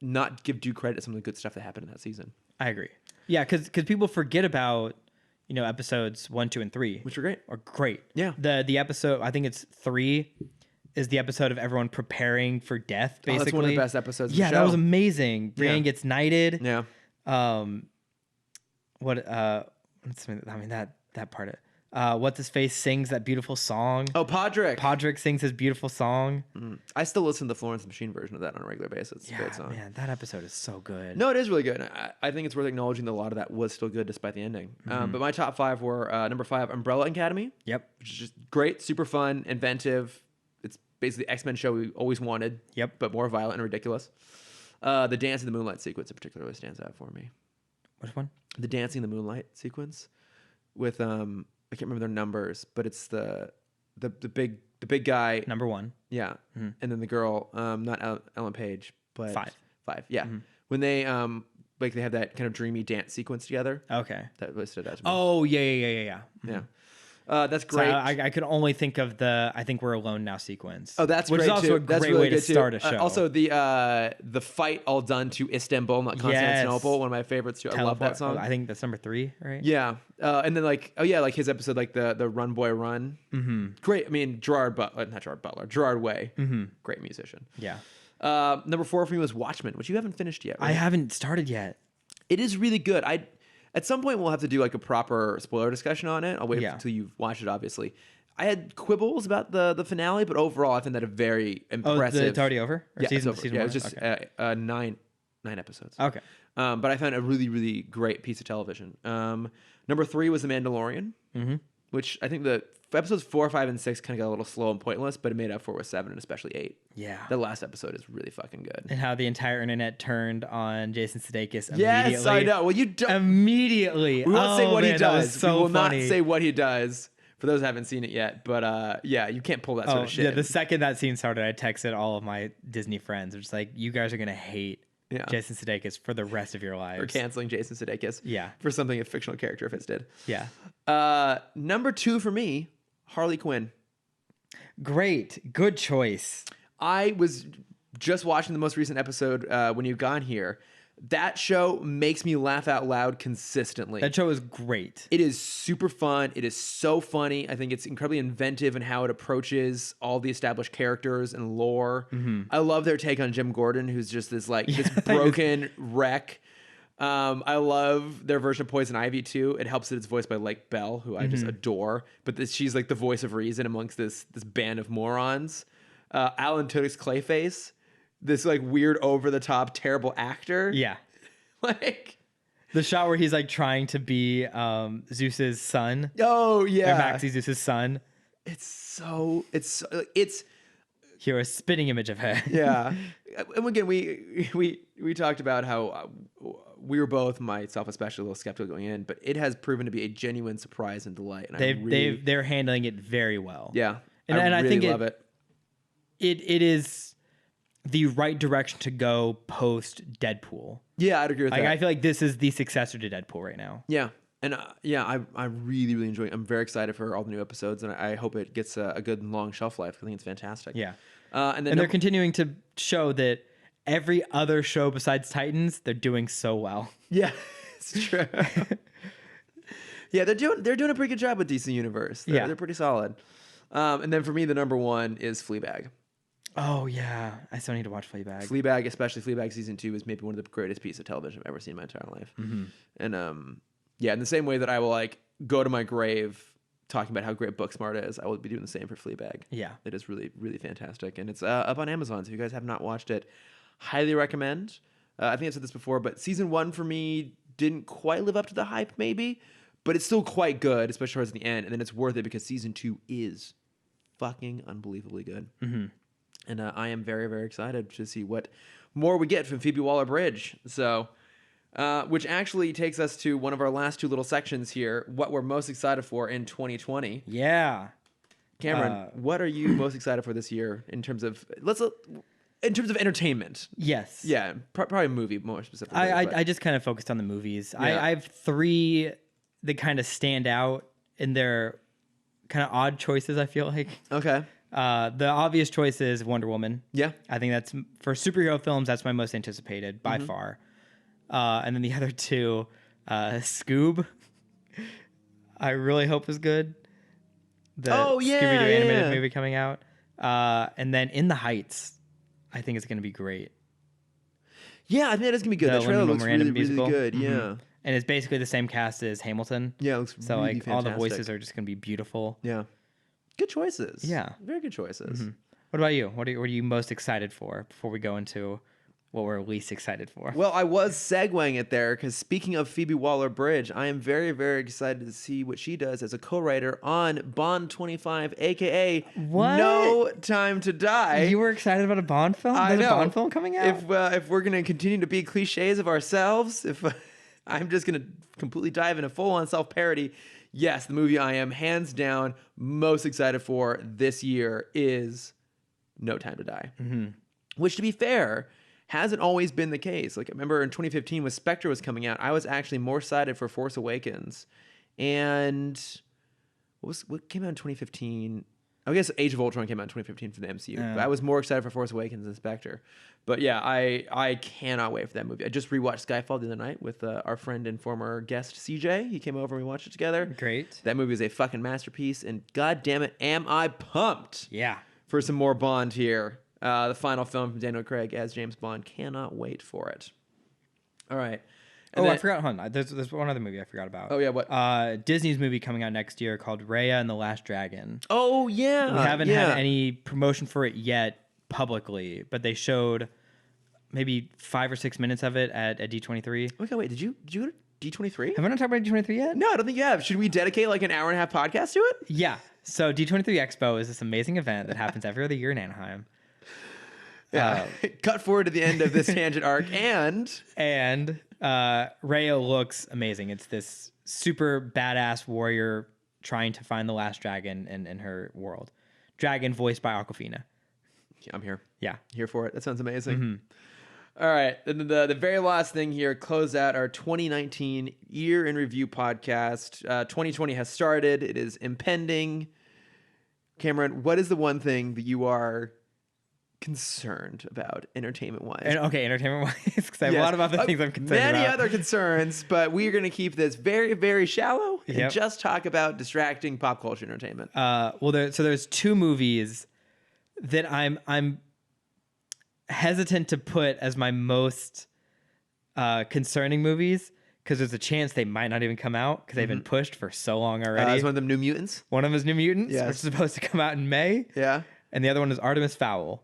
not give due credit to some of the good stuff that happened in that season. I agree. Yeah, because people forget about, episodes 1, 2, and 3, which are great. Yeah. The episode, I think it's 3, is the episode of everyone preparing for death. Basically, that's one of the best episodes. Yeah, of the show. That was amazing. Brienne gets knighted. Yeah. That part. What's his face sings that beautiful song. Oh, Podrick. Podrick sings his beautiful song. I still listen to the Florence and the Machine version of that on a regular basis. It's a great song. Man, that episode is so good. No, it is really good. I think it's worth acknowledging that a lot of that was still good despite the ending. But my top 5 were number 5, Umbrella Academy. Yep. Which is just great, super fun, inventive. It's basically the X-Men show we always wanted. Yep. But more violent and ridiculous. The Dance in the Moonlight sequence in particular really stands out for me. Which one? The Dancing in the Moonlight sequence with I can't remember their numbers, but it's the big guy. Number 1. Yeah. And then the girl, not Ellen Page, but 5. Yeah. When they they have that kind of dreamy dance sequence together. Okay. That really stood out to me. Oh, yeah. Yeah. That's great. So I could only think of the I Think We're Alone Now sequence. Oh, that's which great is also too. a great That's really way to good start too. a show. Also, the fight all done to Istanbul, not Constantinople. One of my favorites too. I love that song. I think that's number 3, right? Yeah. And then like his episode, like the Run Boy Run. Great. I mean, Gerard Way. Great musician. Yeah. Number 4 for me was Watchmen, which you haven't finished yet. Right? I haven't started yet. It is really good. At some point we'll have to do like a proper spoiler discussion on it. I'll wait until you've watched it, obviously. I had quibbles about the finale, but overall I think that a very impressive. Oh, it's already over? Or season it was just 9 episodes. Okay. But I found a really, really great piece of television. Number 3 was The Mandalorian, which I think the episodes 4, 5, and 6 kind of got a little slow and pointless, but it made up for with 7 and especially 8. Yeah. The last episode is really fucking good. And how the entire internet turned on Jason Sudeikis immediately. Yes, I know. Well, you don't. Immediately. We won't say what he does. So we will funny. not say what he does for those who haven't seen it yet. But yeah, you can't pull that sort of shit. Yeah, the second that scene started, I texted all of my Disney friends. It's like, you guys are going to hate Jason Sudeikis for the rest of your lives. Or canceling Jason Sudeikis. Yeah. For something a fictional character if it's did. Yeah. Number 2 for me, Harley Quinn. Great. Good choice. I was just watching the most recent episode when you got here. That show makes me laugh out loud consistently. That show is great. It is super fun. It is so funny. I think it's incredibly inventive in how it approaches all the established characters and lore. I love their take on Jim Gordon, who's just this this broken wreck. I love their version of Poison Ivy too. It helps that it's voiced by Lake Bell, who I just adore. But she's like the voice of reason amongst this band of morons. Alan Tudyk's Clayface, this like weird over the top terrible actor. Yeah. Like the shot where he's like trying to be Zeus's son. Oh yeah. Or Maxie Zeus's son. It's You're a spitting image of her. Yeah. And again, we talked about how we were both, myself especially, a little skeptical going in, but it has proven to be a genuine surprise and delight. And they're handling it very well. Yeah. And I really think love it. It is the right direction to go post Deadpool. Yeah, I'd agree with that. I feel like this is the successor to Deadpool right now. Yeah. And I really, really enjoy it. I'm very excited for all the new episodes, and I hope it gets a good and long shelf life. I think it's fantastic. Yeah. And they're continuing to show that every other show besides Titans, they're doing so well. Yeah, it's true. Yeah, they're doing a pretty good job with DC Universe. They're pretty solid. And then for me, the number 1 is Fleabag. Oh yeah, I still need to watch Fleabag. Fleabag, especially Fleabag season 2, is maybe one of the greatest pieces of television I've ever seen in my entire life. And yeah, in the same way that I will like go to my grave talking about how great Booksmart is, I will be doing the same for Fleabag. Yeah, it is really, really fantastic, and it's up on Amazon. So if you guys have not watched it, highly recommend. I think I've said this before, but season 1 for me didn't quite live up to the hype, maybe, but it's still quite good, especially towards the end. And then it's worth it because season 2 is fucking unbelievably good. And I am very, very excited to see what more we get from Phoebe Waller-Bridge. So, which actually takes us to one of our last 2 little sections here, what we're most excited for in 2020. Yeah. Cameron, what are you most excited for this year in terms of... In terms of entertainment. Yes. Yeah, probably a movie more specifically. I just kind of focused on the movies. Yeah. I have 3 that kind of stand out in their kind of odd choices, I feel like. Okay. The obvious choice is Wonder Woman. Yeah. I think that's, for superhero films, that's my most anticipated by far. And then the other 2, Scoob, I really hope is good. The Scooby-Doo animated movie coming out. And then In the Heights, I think it's going to be great. Yeah, I think that is going to be good. The trailer looks really, really good. Yeah. And it's basically the same cast as Hamilton. Yeah, it looks so really like fantastic. all the voices are just going to be beautiful. Yeah. Good choices. Yeah. Very good choices. What about you? What are you most excited for before we go into what we're least excited for? Well, I was segueing it there because speaking of Phoebe Waller-Bridge, I am very, very excited to see what she does as a co-writer on Bond 25, a.k.a. What? No Time to Die. You were excited about a Bond film? I There's know. a Bond film coming out? If we're going to continue to be cliches of ourselves, if I'm just going to completely dive into full-on self-parody, yes, the movie I am hands down most excited for this year is No Time to Die. Which, to be fair, hasn't always been the case. Like, I remember in 2015 when Spectre was coming out, I was actually more excited for Force Awakens. And what came out in 2015? I guess Age of Ultron came out in 2015 for the MCU. But I was more excited for Force Awakens than Spectre. But yeah, I cannot wait for that movie. I just rewatched Skyfall the other night with our friend and former guest CJ. He came over and we watched it together. Great. That movie is a fucking masterpiece. And god damn it, am I pumped Yeah. for some more Bond here. The final film from Daniel Craig as James Bond. Cannot wait for it. All right. And I forgot. Hold on. There's one other movie I forgot about. Oh, yeah, what? Disney's movie coming out next year called Raya and the Last Dragon. Oh, yeah. We haven't had any promotion for it yet publicly, but they showed maybe 5 or 6 minutes of it at D23. Okay, wait. Did you go to D23? Have I not talked about D23 yet? No, I don't think you have. Should we dedicate like an hour and a half podcast to it? Yeah. So D23 Expo is this amazing event that happens every other year in Anaheim. Yeah. Cut forward to the end of this tangent arc and Raya looks amazing. It's this super badass warrior trying to find the last dragon in her world. Dragon voiced by Awkwafina. I'm here. Yeah. Here for it. That sounds amazing. All right. The very last thing here, close out our 2019 year in review podcast. 2020 has started. It is impending. Cameron, what is the one thing that you are concerned about entertainment-wise? Entertainment-wise, because I have a lot of other things I'm concerned about. Many other concerns, but we are going to keep this very, very shallow and just talk about distracting pop culture entertainment. There's 2 movies that I'm hesitant to put as my most concerning movies because there's a chance they might not even come out because they've been pushed for so long already. Is one of them New Mutants? One of them is New Mutants, Yes. which is supposed to come out in May. Yeah. And the other one is Artemis Fowl.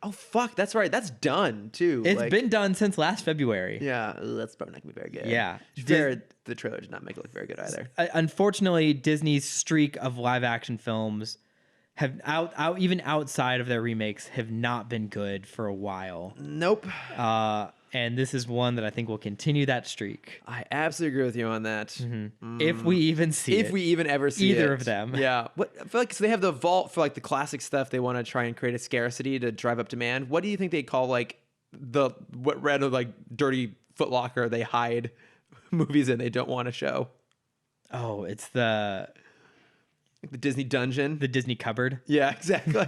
Oh, fuck. That's right. That's done, too. It's been done since last February. Yeah. That's probably not going to be very good. Yeah. The trailer did not make it look very good either. Unfortunately, Disney's streak of live action films have even outside of their remakes have not been good for a while. Nope. And this is one that I think will continue that streak. I absolutely agree with you on that. If we even see it. If we even ever see either it. of them. Yeah. I feel like so they have the vault for like the classic stuff. They want to try and create a scarcity to drive up demand. What do you think they call like what red or like dirty Foot Locker they hide movies in they don't want to show? Oh, it's the Disney dungeon. The Disney cupboard. Yeah, exactly.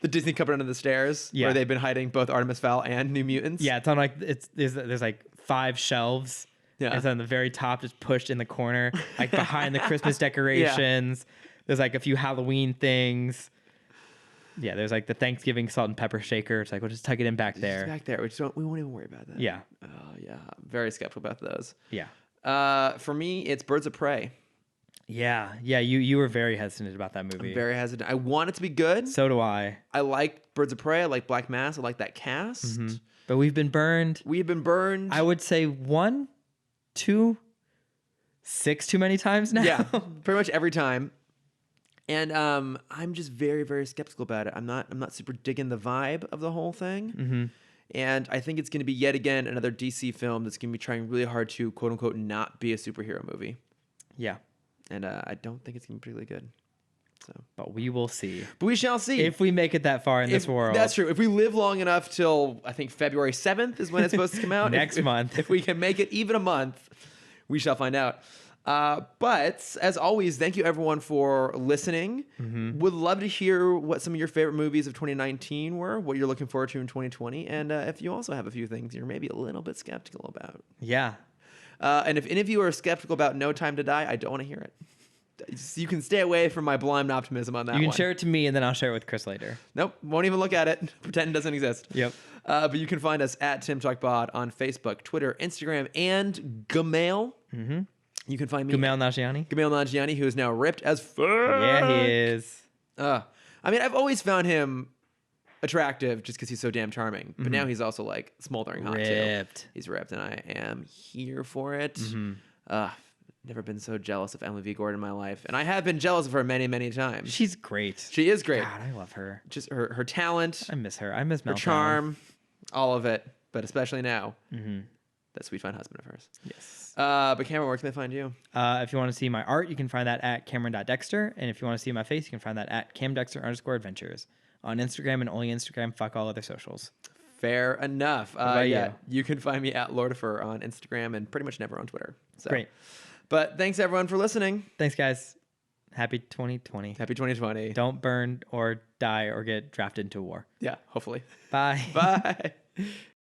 The Disney cupboard under the stairs, where they've been hiding both Artemis Fowl and New Mutants. Yeah, it's on like there's like 5 shelves. Yeah, it's on the very top, just pushed in the corner, like behind the Christmas decorations. Yeah. There's like a few Halloween things. Yeah, there's like the Thanksgiving salt and pepper shaker. It's like we'll just tuck it in back there. Just back there. We won't even worry about that. Yeah. Oh yeah, I'm very skeptical about those. Yeah. For me, it's Birds of Prey. Yeah. You were very hesitant about that movie. I'm very hesitant. I want it to be good. So do I. I like Birds of Prey. I like Black Mass. I like that cast. But we've been burned. I would say 1, 2, 6 too many times now. Yeah, pretty much every time. And I'm just very, very skeptical about it. I'm not super digging the vibe of the whole thing. And I think it's going to be yet again another DC film that's going to be trying really hard to quote unquote not be a superhero movie. Yeah. And I don't think it's going to be particularly good. So, but we will see. But we shall see If we make it that far in this world. That's true. If we live long enough till, I think, February 7th is when it's supposed to come out. Next month. If we can make it even a month, we shall find out. But as always, thank you everyone for listening. Would love to hear what some of your favorite movies of 2019 were, what you're looking forward to in 2020, and if you also have a few things you're maybe a little bit skeptical about. Yeah. And if any of you are skeptical about No Time to Die, I don't want to hear it. You can stay away from my blind optimism on that one. You can share it to me, and then I'll share it with Chris later. Nope, won't even look at it. Pretend it doesn't exist. Yep. But you can find us at Timm Talk Pod on Facebook, Twitter, Instagram, and Gmail. You can find me Gamal Nanjiani, who is now ripped as fuck. Yeah, he is. I mean, I've always found him attractive just because he's so damn charming. But now he's also like smoldering hot too. He's ripped, and I am here for it. Never been so jealous of Emily V. Gordon in my life, and I have been jealous of her many, many times. She's great. She is great. God, I love her. Just her talent. I miss her. I miss Meltdown. Her charm, all of it, but especially now. That sweet fine husband of hers. Yes. But Cameron, where can they find you? If you want to see my art, you can find that at Cameron.Dexter. And if you want to see my face, you can find that at CamDexter_adventures on Instagram and only Instagram. Fuck all other socials. Fair enough. Yeah, you can find me at Lordifer on Instagram and pretty much never on Twitter. So. Great. But thanks everyone for listening. Thanks, guys. Happy 2020. Happy 2020. Don't burn or die or get drafted into a war. Yeah, hopefully. Bye. Bye.